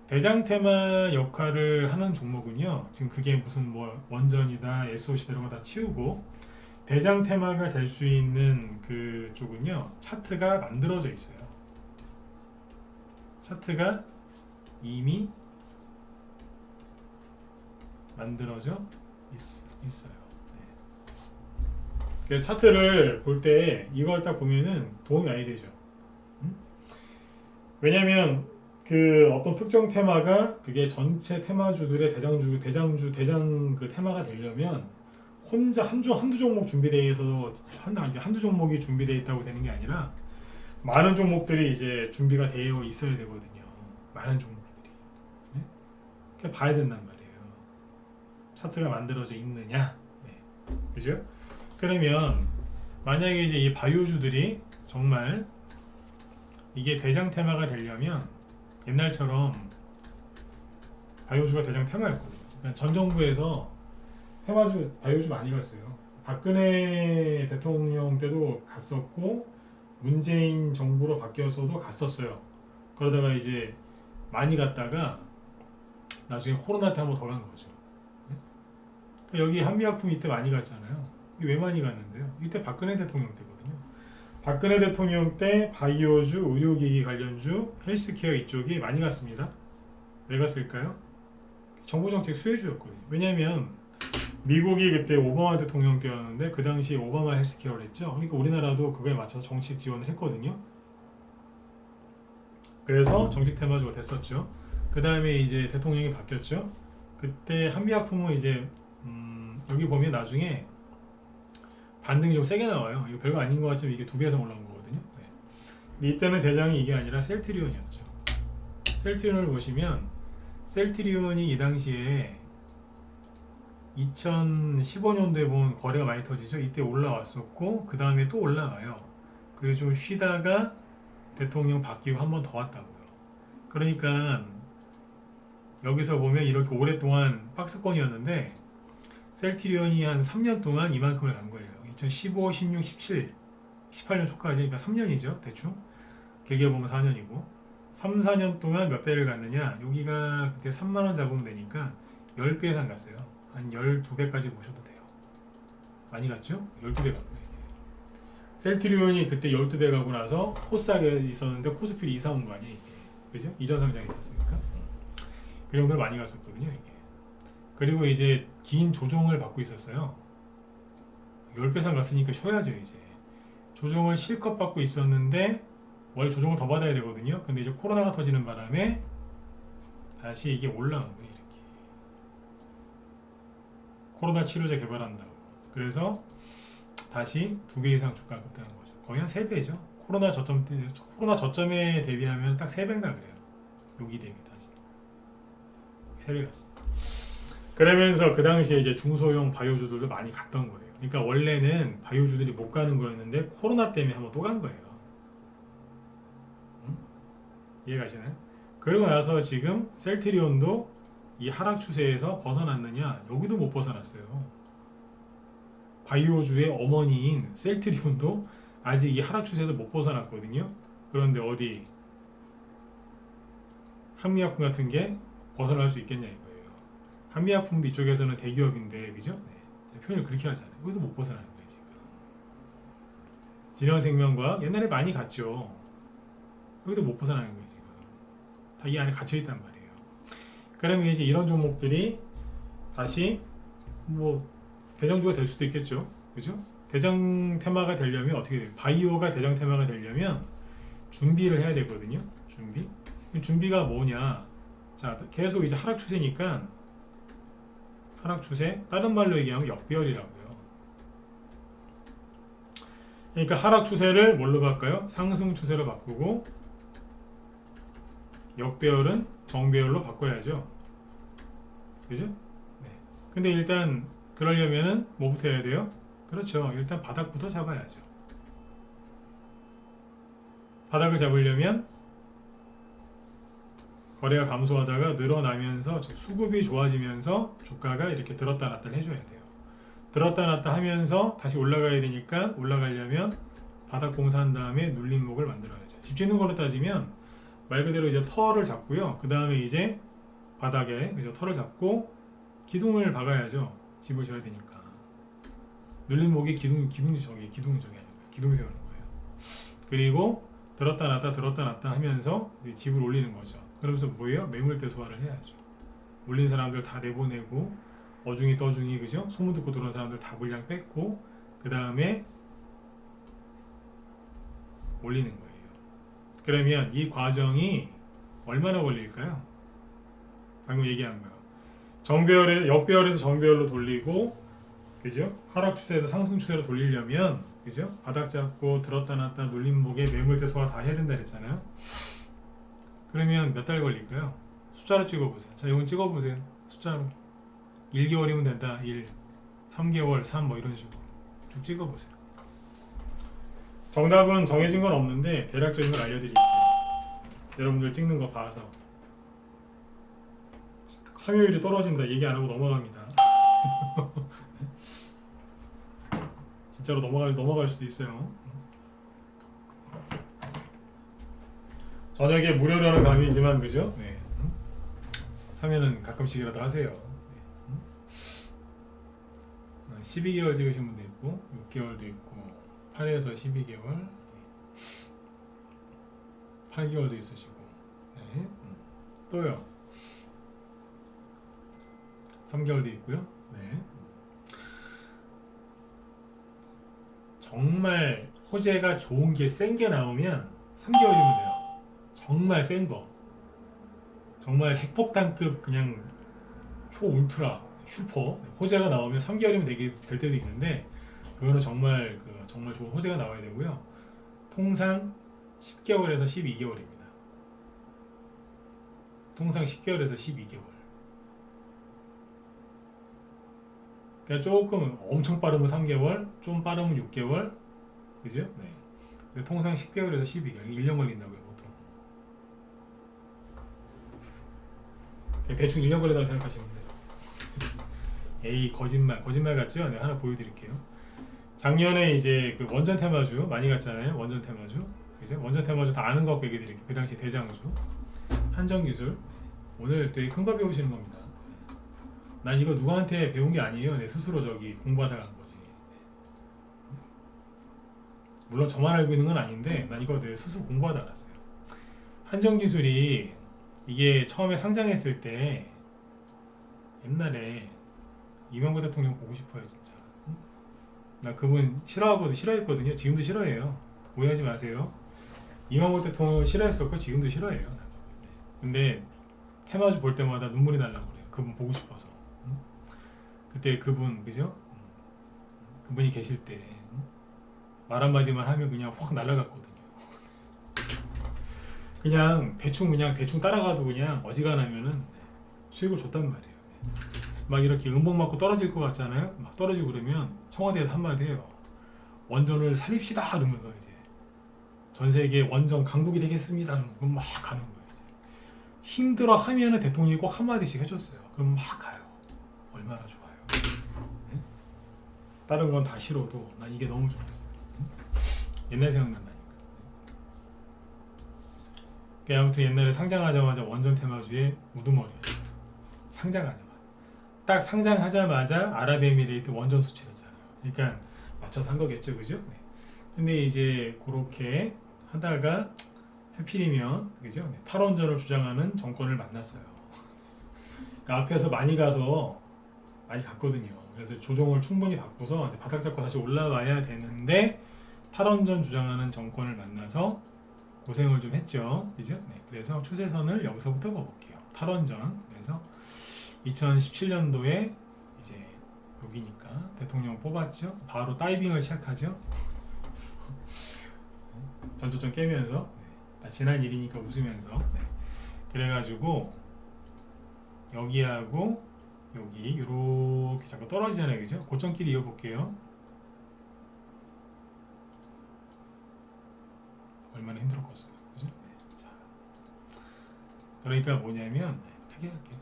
대장 테마 역할을 하는 종목은요, 지금 그게 무슨 뭐 원전이다, SOC 이런 거 다 치우고 대장 테마가 될 수 있는 그 쪽은요, 차트가 만들어져 있어요. 차트가 이미 만들어져 있어요. 네. 차트를 볼 때 이걸 딱 보면은 도움이 많이 되죠. 왜냐면 그 어떤 특정 테마가 그게 전체 테마주들의 대장 그 테마가 되려면 혼자 한두 종목 준비되어 있어서 한두 종목이 준비되어 있다고 되는 게 아니라 많은 종목들이 이제 준비가 되어 있어야 되거든요. 많은 종목들이. 네? 그냥 봐야 된단 말이에요. 차트가 만들어져 있느냐, 네. 그죠? 그러면 만약에 이제 이 바이오주들이 정말 이게 대장 테마가 되려면 옛날처럼 바이오주가 대장 테마였거든요. 그러니까 전 정부에서 테마주 바이오주 많이 갔어요. 박근혜 대통령 때도 갔었고 문재인 정부로 바뀌어서도 갔었어요. 그러다가 이제 많이 갔다가 나중에 코로나 때 한 번 더 간 거죠. 여기 한미약품 이때 많이 갔잖아요. 왜 많이 갔는데요? 이때 박근혜 대통령 때거든요. 박근혜 대통령 때 바이오주, 의료기기 관련주, 헬스케어 이쪽이 많이 갔습니다. 왜 갔을까요? 정부 정책 수혜주였거든요. 왜냐하면 미국이 그때 오바마 대통령 때였는데 그 당시 오바마 헬스케어를 했죠. 그러니까 우리나라도 그거에 맞춰서 정책 지원을 했거든요. 그래서 정책 테마주가 됐었죠. 그 다음에 이제 대통령이 바뀌었죠. 그때 한미약품은 이제 여기 보면 나중에 반등이 좀 세게 나와요. 이거 별거 아닌 것 같지만 이게 2배 이상 올라온 거거든요. 네. 근데 이때는 대장이 이게 아니라 셀트리온이었죠. 셀트리온을 보시면 셀트리온이 이 당시에 2015년도에 보면 거래가 많이 터지죠. 이때 올라왔었고 그 다음에 또 올라가요. 그리고 좀 쉬다가 대통령 바뀌고 한 번 더 왔다고요. 그러니까 여기서 보면 이렇게 오랫동안 박스권이었는데 셀트리온이 한 3년 동안 이만큼을 간 거예요. 2015, 16, 17, 18년 초까지, 그러니까 3년이죠. 대충 길게 보면 4년이고 3, 4년 동안 몇 배를 갔느냐, 여기가 그때 3만원 잡으면 되니까 10배 이상 갔어요. 한 12배까지 보셔도 돼요. 많이 갔죠? 12배 간 거예요. 셀트리온이 그때 12배 가고 나서 코스닥에 있었는데 코스피를 이사 온 거 아니에요, 이게. 그죠? 이전 상장이 있었으니까. 그 정도로 많이 갔었거든요, 이게. 그리고 이제 긴 조정을 받고 있었어요. 10배 이상 갔으니까 쉬어야죠, 이제. 조정을 실컷 받고 있었는데 원래 조정을 더 받아야 되거든요. 근데 이제 코로나가 터지는 바람에 다시 이게 올라온 거예요, 이렇게. 코로나 치료제 개발한다고. 그래서 다시 2배 이상 주가가 급등한 거죠. 거의 한 3배죠. 코로나 저점에 대비하면 딱 3배인가 그래요. 여기 대비 다시 3배 갔습니다. 그러면서 그 당시에 이제 중소형 바이오주들도 많이 갔던 거예요. 그러니까 원래는 바이오주들이 못 가는 거였는데 코로나 때문에 한번 또 간 거예요. 이해가시나요? 그러고 나서 지금 셀트리온도 이 하락 추세에서 벗어났느냐? 여기도 못 벗어났어요. 바이오주의 어머니인 셀트리온도 아직 이 하락 추세에서 못 벗어났거든요. 그런데 어디 한미약품 같은 게 벗어날 수 있겠냐 이거예요. 한미약품도 이쪽에서는 대기업인데, 그죠? 네. 표현을 그렇게 하잖아요. 여기서 못 벗어나는 거예요 지금. 진영생명과학 옛날에 많이 갔죠. 여기도 못 벗어나는 거예요 지금. 다 이 안에 갇혀 있단 말이에요. 그러면 이제 이런 종목들이 다시 뭐 대장주가 될 수도 있겠죠. 그죠? 대장 테마가 되려면 어떻게 돼요? 바이오가 대장 테마가 되려면 준비를 해야 되거든요. 준비가 뭐냐? 자, 계속 이제 하락 추세니까, 하락 추세, 다른 말로 얘기하면 역배열이라고요. 그러니까 하락 추세를 뭘로 바꿔요? 상승 추세로 바꾸고, 역배열은 정배열로 바꿔야죠. 그죠? 네. 근데 일단 그러려면은 뭐부터 해야 돼요? 그렇죠. 일단 바닥부터 잡아야죠. 바닥을 잡으려면 거래가 감소하다가 늘어나면서, 즉 수급이 좋아지면서 주가가 이렇게 들었다 놨다 해줘야 돼요. 들었다 놨다 하면서 다시 올라가야 되니까, 올라가려면 바닥 공사한 다음에 눌림목을 만들어야죠. 집 짓는 걸로 따지면 말 그대로 이제 터를 잡고요. 그 다음에 이제 바닥에 그죠? 터를 잡고 기둥을 박아야죠. 집을 져야 되니까. 눌림목이 기둥 세우는 거예요. 그리고 들었다 놨다 하면서 집을 올리는 거죠. 그러면서 뭐예요? 매물대 소화를 해야죠. 올린 사람들 다 내보내고, 어중이 떠중이, 그죠? 소문 듣고 들어온 사람들 다 물량 뺐고, 그 다음에 올리는 거예요. 그러면 이 과정이 얼마나 걸릴까요? 방금 얘기한 거예요. 역배열에서 정배열로 돌리고, 그죠? 하락 추세에서 상승 추세로 돌리려면, 그죠? 바닥 잡고 들었다 놨다 눌림목에 매물대 소화 다 해야 된다 그랬잖아요. 그러면 몇 달 걸릴까요? 숫자로 찍어보세요. 자, 이건 찍어보세요. 숫자로. 1개월이면 된다. 1, 3개월, 3 뭐 이런 식으로 쭉 찍어보세요. 정답은 정해진 건 없는데 대략적인 걸 알려드릴게요. 여러분들 찍는 거 봐서. 참여율이 떨어진다 얘기 안 하고 넘어갑니다. 진짜로 넘어갈 수도 있어요. 저녁에 무료로 하는 강의지만, 그죠? 네. 참여는 가끔씩이라도 하세요. 12개월 찍으신 분도 있고 6개월도 있고 8에서 12개월 8개월도 있으시고, 네. 또요 3개월도 있고요. 네. 정말 호재가 좋은 게 센 게 나오면 3개월이면 돼요. 정말 센 거, 정말 핵폭탄급 그냥 초울트라 슈퍼 호재가 나오면 3개월이면 될 때도 있는데 그거는 정말 정말 좋은 호재가 나와야 되고요. 통상 10개월에서 12개월입니다. 통상 10개월에서 12개월. 그러니까 조금 엄청 빠르면 3개월, 좀 빠르면 6개월, 그죠? 네. 근데 통상 10개월에서 12개월, 1년 걸린다고요 보통. 대충 1년 걸린다고 생각하시면 돼요. 에이 거짓말 같죠? 네, 하나 보여드릴게요. 작년에 이제 그 원전 테마주 많이 갔잖아요. 원전 테마주, 그죠? 원전 테마주 다 아는 거 갖고 얘기 드릴게요. 그 당시 대장주, 한정기술. 오늘 되게 큰 거 배우시는 겁니다. 난 이거 누구한테 배운 게 아니에요. 내 스스로 저기 공부하다 간 거지. 물론 저만 알고 있는 건 아닌데 난 이거 내 스스로 공부하다 알았어요. 한정기술이 이게 처음에 상장했을 때 옛날에 이명박 대통령 보고 싶어요 진짜. 나 그분 싫어했거든요. 지금도 싫어해요. 오해하지 마세요. 이명박 대통령 싫어했었고 지금도 싫어해요. 근데 테마주 볼 때마다 눈물이 날라고 그래요. 그분 보고 싶어서. 그때 그분 그죠? 그분이 계실 때 말 한마디만 하면 그냥 확 날아갔거든요. 그냥 대충 따라가도 그냥 어지간하면은 수익을 줬단 말이에요. 막 이렇게 음봉 맞고 떨어질 것 같잖아요. 막 떨어지고 그러면 청와대에서 한마디 해요. 원전을 살립시다 이러면서 이제 전 세계 원전 강국이 되겠습니다. 그럼 막 가는 거예요. 이제. 힘들어 하면은 대통령이 꼭 한마디씩 해줬어요. 그럼 막 가요. 얼마나 좋아요. 네? 다른 건 다 싫어도 난 이게 너무 좋았어요. 옛날 생각난다니까. 아무튼 옛날에 상장하자마자 원전 테마주의 우두머리였어요. 상장하자마자. 딱 상장하자마자 아랍에미레이트 원전 수출했잖아요. 그러니까 맞춰서 한 거겠죠, 그죠? 네. 근데 이제 그렇게 하다가 하필이면 그죠? 네. 탈원전을 주장하는 정권을 만났어요. 그러니까 앞에서 많이 갔거든요. 그래서 조정을 충분히 받고서 이제 바닥 잡고 다시 올라와야 되는데 탈원전 주장하는 정권을 만나서 고생을 좀 했죠, 그죠? 네. 그래서 추세선을 여기서부터 봐볼게요. 탈원전. 그래서 2017년도에 이제 여기니까 대통령 뽑았죠. 바로 다이빙을 시작하죠. 전초점 깨면서 다 지난 일이니까 웃으면서 그래가지고 여기하고 여기 이렇게 자꾸 떨어지잖아요, 그죠? 고점끼리 이어볼게요. 얼마나 힘들었겠어요, 그죠? 자, 그러니까 뭐냐면 크게 할게요.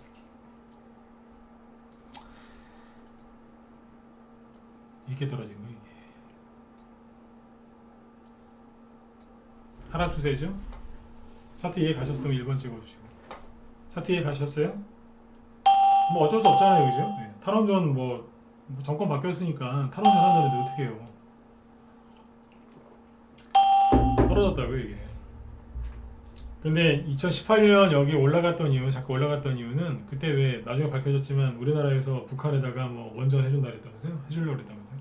이렇게 떨어진 거예요. 이게 하락 추세죠. 차트 이해 가셨으면 1번 찍어주시고. 차트 이해 가셨어요? 뭐 어쩔 수 없잖아요, 그죠? 네. 탈원전 뭐 정권 바뀌었으니까 탈원전 하는데 어떻게 해요? 떨어졌다고요 이게. 근데 2018년 여기 자꾸 올라갔던 이유는 그때 왜 나중에 밝혀졌지만 우리나라에서 북한에다가 뭐 원전 해준다 그랬다면서요? 해주려고 그랬다면서요?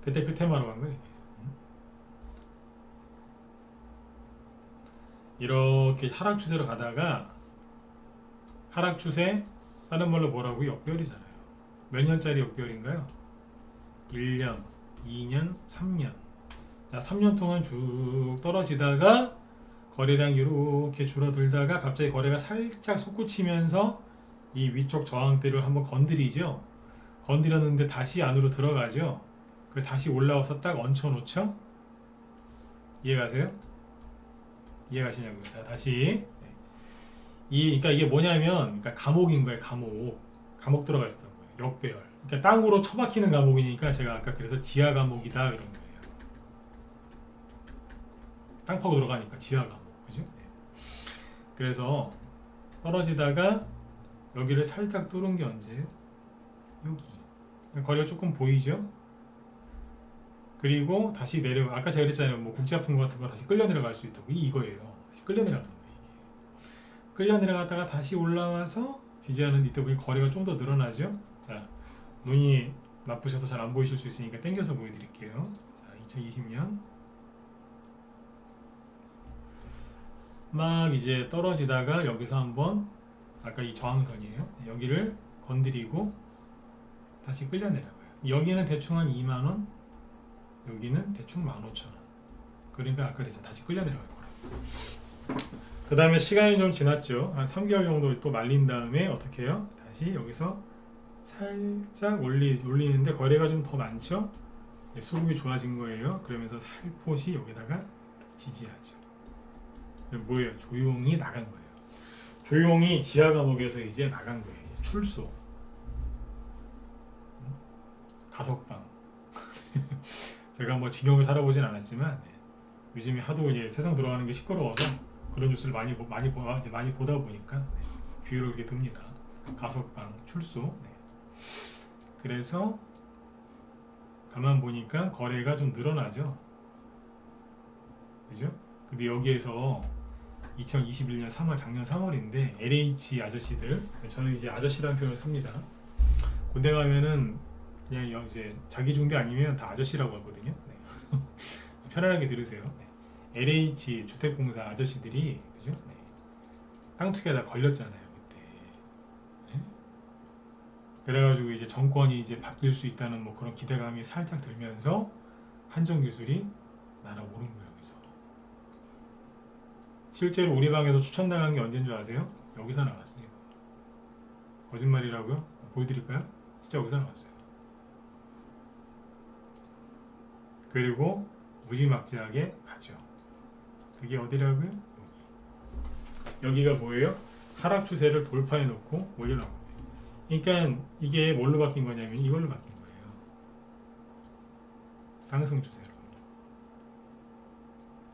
그때 그 테마로 간 거예요. 이렇게 하락 추세로 가다가 하락 추세 다른 말로 뭐라고 역별이잖아요. 몇 년짜리 역별인가요? 1년, 2년, 3년. 자, 3년 동안 쭉 떨어지다가 거래량이 이렇게 줄어들다가 갑자기 거래가 살짝 솟구치면서 이 위쪽 저항대를 한번 건드리죠. 건드렸는데 다시 안으로 들어가죠. 그 다시 올라와서 딱 얹혀놓죠. 이해가세요? 이해가시냐고요? 자, 다시. 그러니까 이게 뭐냐면, 그러니까 감옥인 거예요. 감옥 들어가 있었던 거예요. 역배열. 그러니까 땅으로 처박히는 감옥이니까 제가 아까 그래서 지하 감옥이다 이런 거예요. 땅 파고 들어가니까 지하 감옥, 그죠? 그래서 떨어지다가 여기를 살짝 뚫은 게 언제예요? 여기. 거리가 조금 보이죠? 그리고 다시 아까 제가 그랬잖아요. 뭐 국제 아픈 거 같은 거 다시 끌려 내려갈 수 있다고. 이거예요. 다시 끌려 내려가는 거예요. 이게. 끌려 내려갔다가 다시 올라와서 지지하는 이때 보니 거리가 좀 더 늘어나죠. 자, 눈이 나쁘셔서 잘 안 보이실 수 있으니까 당겨서 보여드릴게요. 자, 2020년 막 이제 떨어지다가 여기서 한번 아까 이 저항선이에요. 여기를 건드리고 다시 끌려내려가요. 여기는 대충 한 2만원, 여기는 대충 15,000원. 그러니까 아까 그래서 다시 끌려내려갈 거라고. 그 다음에 시간이 좀 지났죠. 한 3개월 정도 또 말린 다음에 어떻게 해요? 다시 여기서 살짝 올리는데 거래가 좀 더 많죠? 수급이 좋아진 거예요. 그러면서 살포시 여기다가 지지하죠. 뭐예요? 조용히 나간 거예요. 조용히 지하 감옥에서 이제 나간 거예요. 출소. 가석방. 제가 뭐 징역을 살아보진 않았지만 요즘에 하도 이제 세상 돌아가는 게 시끄러워서 그런 뉴스를 많이 보다 보니까 비유를 그렇게 듭니다. 가석방, 출소. 그래서 가만 보니까 거래가 좀 늘어나죠. 그죠? 근데 여기에서 2021년 3월, 작년 3월인데 LH 아저씨들, 저는 이제 아저씨라는 표현을 씁니다. 군대 가면은 그냥 이제 자기 중대 아니면 다 아저씨라고 하거든요. 편안하게 들으세요. LH 주택공사 아저씨들이 그죠? 땅 투기하다 걸렸잖아요 그때. 그래가지고 이제 정권이 이제 바뀔 수 있다는 뭐 그런 기대감이 살짝 들면서 한정 기술이 날아오른 거예요. 여기서 실제로 우리 방에서 추천당한 게 언제인 줄 아세요? 여기서 나왔어요. 거짓말이라고요? 보여드릴까요? 진짜 여기서 나왔어요. 그리고 무지막지하게 가죠. 그게 어디라고요? 여기가 뭐예요? 하락 추세를 돌파해 놓고 올려놓은 거예요. 그러니까 이게 뭘로 바뀐 거냐면 이걸로 바뀐 거예요. 상승 추세로.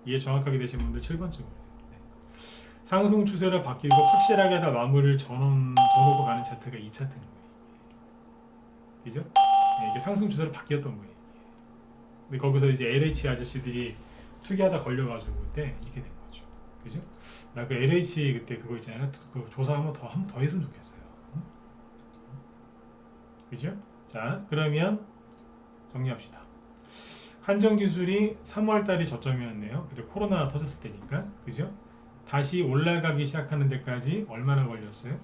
이해 정확하게 되신 분들 7번 찍어주세요. 상승 추세로 바뀌고 확실하게 다 마무리를 저놓고 가는 차트가 이 차트인 거예요. 그죠? 이게 상승 추세로 바뀌었던 거예요. 근데 거기서 이제 LH 아저씨들이 투기하다 걸려가지고 그때 이렇게 된 거죠. 그죠? 나 그 LH 그때 그거 있잖아요. 그 조사 한번 더 했으면 좋겠어요. 그죠? 자, 그러면 정리합시다. 한정기술이 3월달이 저점이었네요. 그때 코로나가 터졌을 때니까. 그죠? 다시 올라가기 시작하는 데까지 얼마나 걸렸어요?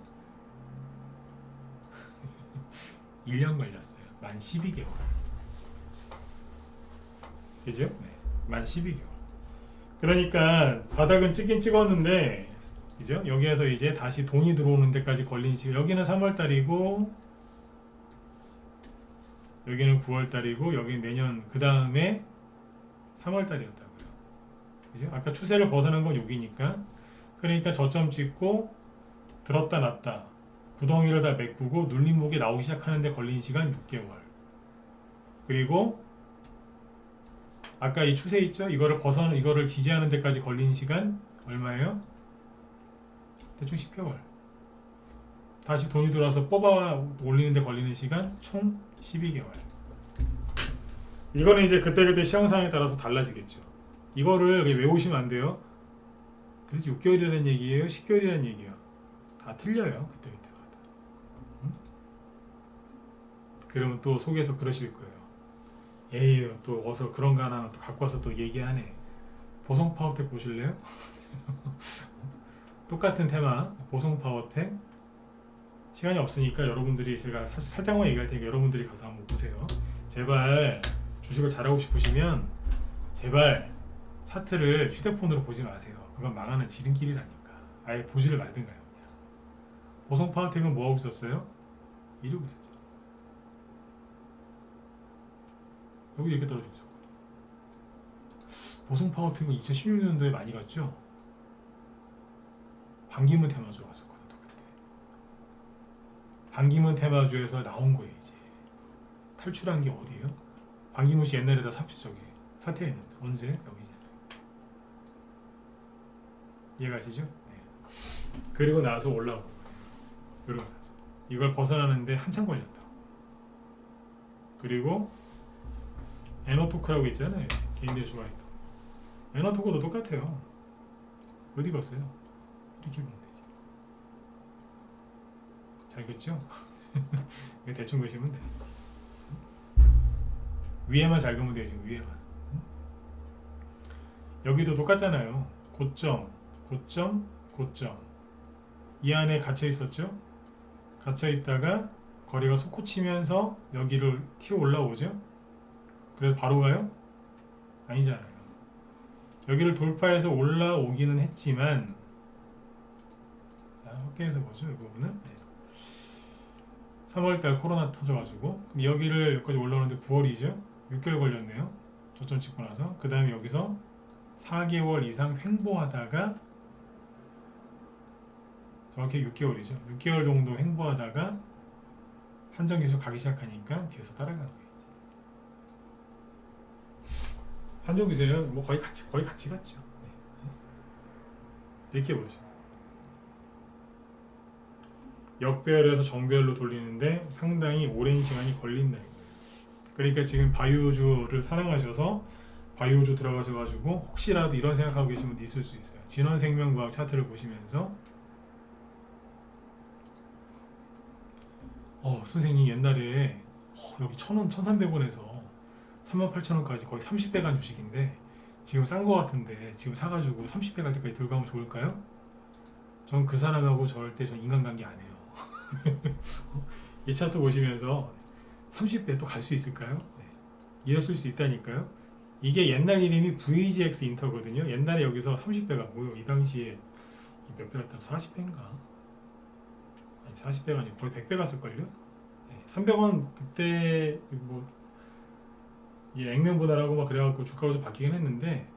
1년 걸렸어요. 만 12개월. 그죠? 네. 만 12개월. 그러니까 바닥은 찍긴 찍었는데 그죠? 여기에서 이제 다시 돈이 들어오는 데까지 걸린 시간. 여기는 3월달이고 여기는 9월달이고 여기는 내년 그 다음에 3월달이었다고요. 그죠? 아까 추세를 벗어난 건 여기니까. 그러니까 저점 찍고 들었다 놨다 구덩이를 다 메꾸고 눌림목이 나오기 시작하는데 걸린 시간 6개월. 그리고 아까 이 추세 있죠? 이거를 지지하는 데까지 걸린 시간 얼마예요? 대충 10개월. 다시 돈이 들어와서 뽑아 올리는 데 걸리는 시간 총 12개월. 이거는 이제 그때그때 시황상에 따라서 달라지겠죠. 이거를 외우시면 안 돼요. 그래서 6개월이라는 얘기예요? 10개월이라는 얘기예요? 다 틀려요. 그때그때마다. 그러면 또 속에서 그러실 거예요. 에이 또 어서 그런 거 하나 또 갖고 와서 또 얘기하네. 보성 파워텍 보실래요? 똑같은 테마 보성 파워텍. 시간이 없으니까 여러분들이 제가 살짝만 얘기할 테니까 여러분들이 가서 한번 보세요. 제발 주식을 잘하고 싶으시면 제발 차트를 휴대폰으로 보지 마세요. 그건 망하는 지름길이라니까. 아예 보지를 말든가요. 그냥. 보성 파워텍은 뭐하고 있었어요? 이러고 있었죠. 여기 이렇게 떨어지고 있었거든요. 보성 파워텍은 2016년도에 많이 갔죠. 반기문 테마주 갔었거든요. 또 그때. 반기문 테마주에서 나온 거예요. 이제 탈출한 게 어디예요? 반기문 씨 옛날에 다 사퇴했는데 언제? 여기잖아요. 이해가시죠? 네. 그리고 나서 올라오고 그러고 나서 이걸 벗어나는데 한참 걸렸다. 그리고 에너토크라고 있잖아요. 개인들 좋아했던 에너토크도 똑같아요. 어디 갔어요? 이렇게 보면 되죠. 잘 긋죠? 대충 그시면 돼요. 위에만 잘 그으면 돼요. 지금 위에만. 여기도 똑같잖아요. 고점, 고점, 고점. 이 안에 갇혀 있었죠. 갇혀 있다가 거리가 솟구치면서 여기를 튀어 올라오죠. 그래서 바로 가요? 아니잖아요. 여기를 돌파해서 올라오기는 했지만, 자, 확대해서 보죠. 이 부분은. 네. 3월달 코로나 터져가지고 여기를 여기까지 올라오는데 9월이죠. 6개월 걸렸네요. 저점 찍고 나서. 그 다음에 여기서 4개월 이상 횡보하다가 정확히 6개월이죠. 6개월 정도 횡보하다가 한정기술 가기 시작하니까 뒤에서 따라가는 거예요. 한정기술은 뭐 거의 같이 갔죠. 네. 이렇게 보죠. 역배열에서 정배열로 돌리는데 상당히 오랜 시간이 걸린다. 그러니까 지금 바이오주를 사랑하셔서 바이오주 들어가셔가지고 혹시라도 이런 생각하고 계신 분도 있을 수 있어요. 진원생명과학 차트를 보시면서 선생님 옛날에 여기 1,000원, 1,300원에서 38,000원까지 거의 30배 간 주식인데 지금 싼 거 같은데 지금 사가지고 30배 갈 때까지 들고 가면 좋을까요? 전 그 사람하고 절대 인간관계 안 해요. 이 차트 보시면서 30배 또 갈 수 있을까요? 네. 이러실 수 있다니까요. 이게 옛날 이름이 VGX 인터거든요. 옛날에 여기서 30배가 뭐요? 이 당시에 몇 배 갔다 40배인가? 아니 40배가 아니고 거의 100배 갔을걸요? 네. 300원 그때 뭐 액면보다라고 막 그래갖고 주가가 좀 바뀌긴 했는데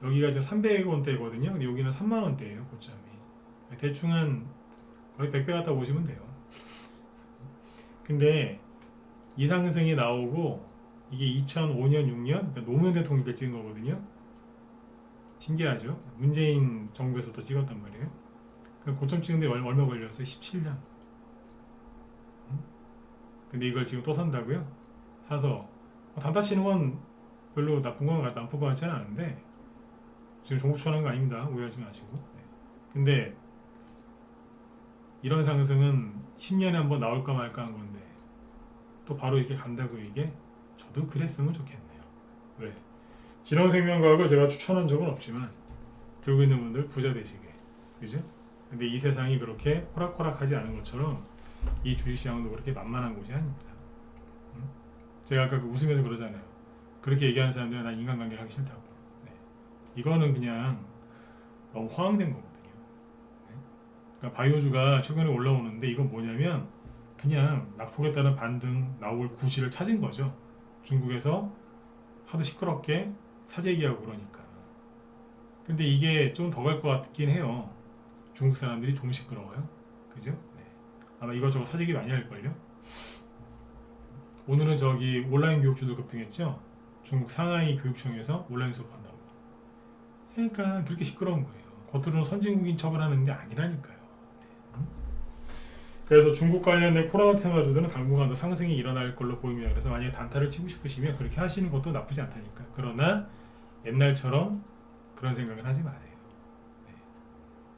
여기가 이제 300원대거든요. 근데 여기는 3만원대예요. 고점이. 대충 한 거의 100배 갖다 보시면 돼요. 근데 이 상승이 나오고 이게 2005년 6년 그러니까 노무현 대통령 때 찍은 거거든요. 신기하죠. 문재인 정부에서도 찍었단 말이에요. 고점 찍는데 얼마 걸렸어요? 17년. 근데 이걸 지금 또 산다고요? 사서 단타 치는 건 별로 나쁜 것 같지는 않은데 지금 종목 추천하는 거 아닙니다. 오해하지 마시고. 근데 이런 상승은 10년에 한번 나올까 말까 한 건데 또 바로 이렇게 간다고 이게 저도 그랬으면 좋겠네요. 왜? 진원생명과학을 제가 추천한 적은 없지만 들고 있는 분들 부자 되시게. 그죠? 근데 이 세상이 그렇게 호락호락하지 않은 것처럼 이 주식시장도 그렇게 만만한 곳이 아닙니다. 제가 아까 웃으면서 그러잖아요. 그렇게 얘기하는 사람들은 난 인간관계를 하기 싫다고. 네. 이거는 그냥 너무 허황된 거거든요. 네. 그러니까 바이오주가 최근에 올라오는데 이건 뭐냐면 그냥 낙폭에 따른 반등 나올 구실을 찾은 거죠. 중국에서 하도 시끄럽게 사재 얘기하고 그러니까. 근데 이게 좀 더 갈 것 같긴 해요. 중국 사람들이 좀 시끄러워요. 그죠? 네. 아마 이것저것 사재 얘기 많이 할걸요. 오늘은 저기 온라인 교육주도 급등했죠. 중국 상하이 교육청에서 온라인 수업한다고. 그러니까 그렇게 시끄러운 거예요. 겉으로는 선진국인 척을 하는데 아니라니까요. 그래서 중국 관련된 코로나 테마주들은 당분간 더 상승이 일어날 걸로 보입니다. 그래서 만약에 단타를 치고 싶으시면 그렇게 하시는 것도 나쁘지 않다니까. 그러나 옛날처럼 그런 생각은 하지 마세요. 네.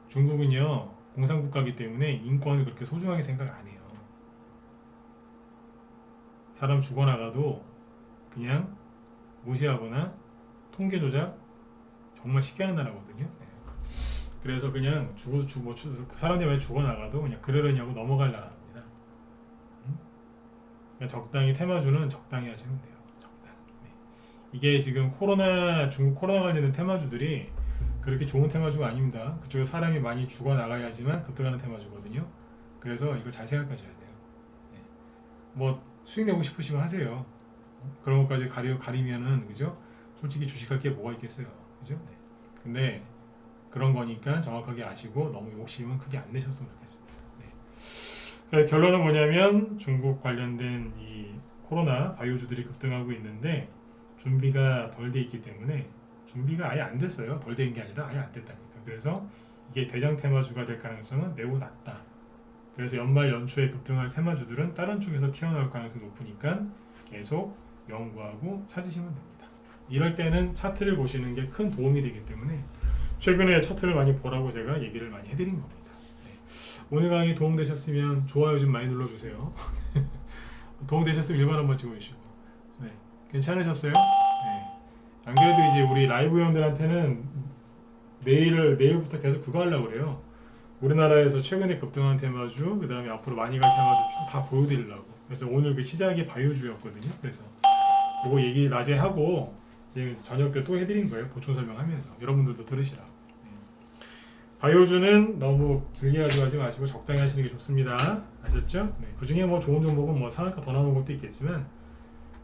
중국은요 공산국가이기 때문에 인권을 그렇게 소중하게 생각 안 해요. 사람 죽어나가도 그냥 무시하거나 통계 조작 정말 쉽게 하는 나라거든요. 네. 그래서 그냥 사람들이 많이 죽어나가도 그냥 그러려냐고 넘어갈 나라입니다. 그냥 적당히 테마주는 적당히 하시면 돼요. 적당히. 네. 이게 지금 중국 코로나 관련된 테마주들이 그렇게 좋은 테마주가 아닙니다. 그쪽에 사람이 많이 죽어나가야지만 급등하는 테마주거든요. 그래서 이걸 잘 생각하셔야 돼요. 네. 뭐 수익 내고 싶으시면 하세요. 그런 것까지 가리면은 그죠? 솔직히 주식할 게 뭐가 있겠어요. 그죠? 네. 근데 그런 거니까 정확하게 아시고 너무 욕심은 크게 안 내셨으면 좋겠습니다. 네. 결론은 뭐냐면 중국 관련된 이 코로나 바이오주들이 급등하고 있는데 준비가 덜 돼 있기 때문에 준비가 아예 안 됐어요. 덜 된 게 아니라 아예 안 됐다니까. 그래서 이게 대장 테마주가 될 가능성은 매우 낮다. 그래서 연말 연초에 급등할 테마주들은 다른 쪽에서 튀어나올 가능성이 높으니까 계속 연구하고 찾으시면 됩니다. 이럴 때는 차트를 보시는 게 큰 도움이 되기 때문에 최근에 차트를 많이 보라고 제가 얘기를 많이 해드린 겁니다. 네. 오늘 강의 도움되셨으면 좋아요 좀 많이 눌러주세요. 도움되셨으면 일반 한번 찍어주시고. 네. 괜찮으셨어요? 네. 안 그래도 이제 우리 라이브 회원들한테는 내일부터 계속 그거 하려고 그래요. 우리나라에서 최근에 급등한 테마주, 그 다음에 앞으로 많이 갈 테마주 쭉 다 보여드리려고. 그래서 오늘 그 시작이 바이오주였거든요. 그래서 그거 얘기 낮에 하고 지금 저녁 때 또 해드린 거예요. 보충 설명하면서 여러분들도 들으시라고. 바이오주는 너무 길게 가져가지 마시고 적당히 하시는 게 좋습니다. 아셨죠? 네. 그 중에 뭐 좋은 종목은 뭐 상한가 더 나오는 것도 있겠지만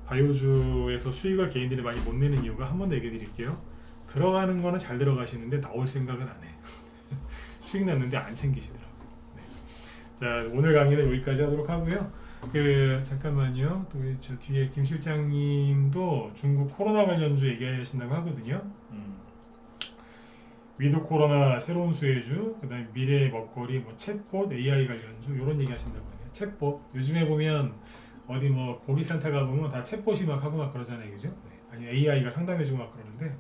바이오주에서 수익을 개인들이 많이 못 내는 이유가 한 번 더 얘기해 드릴게요. 들어가는 거는 잘 들어가시는데 나올 생각은 안 해. 수익 났는데 안 챙기시더라고. 네. 자, 오늘 강의는 여기까지 하도록 하고요. 잠깐만요. 또 저 뒤에 김 실장님도 중국 코로나 관련주 얘기하신다고 하거든요. 위드 코로나 새로운 수혜주, 그다음에 미래의 먹거리, 뭐 챗봇, AI 관련주 이런 얘기 하신다고 하네요. 챗봇 요즘에 보면 어디 뭐 고객센터 가 보면 다 챗봇이 막 하고 막 그러잖아요, 그죠? 네. 아니 AI가 상담해주고 막 그러는데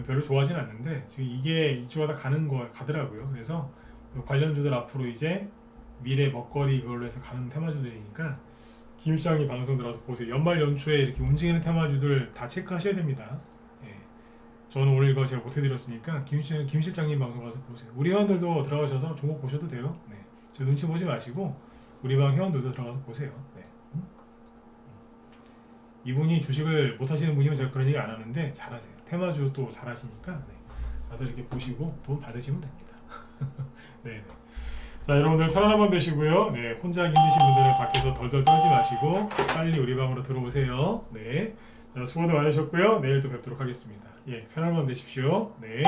별로 좋아하진 않는데 지금 이게 이쪽으로 다 가더라고요. 그래서 관련주들 앞으로 이제 미래 먹거리 그걸로 해서 가는 테마주들이니까 김 실장이 방송 들어서 보세요. 연말 연초에 이렇게 움직이는 테마주들 다 체크하셔야 됩니다. 예. 저는 오늘 이거 제가 못 해드렸으니까 김 실장님 방송 가서 보세요. 우리 회원들도 들어가셔서 종목 보셔도 돼요. 네. 저 눈치 보지 마시고 우리 방 회원들도 들어가서 보세요. 네. 이분이 주식을 못 하시는 분이면 제가 그런 얘기 안 하는데 잘하세요. 테마주 또 잘하시니까 네. 가서 이렇게 보시고 돈 받으시면 됩니다. 네. 자, 여러분들 편안한 밤 되시고요. 네, 혼자 하기 힘드신 분들은 밖에서 덜덜 떨지 마시고 빨리 우리 방으로 들어오세요. 네, 자, 수고도 많으셨고요. 내일 또 뵙도록 하겠습니다. 예, 편안한 밤 되십시오. 네.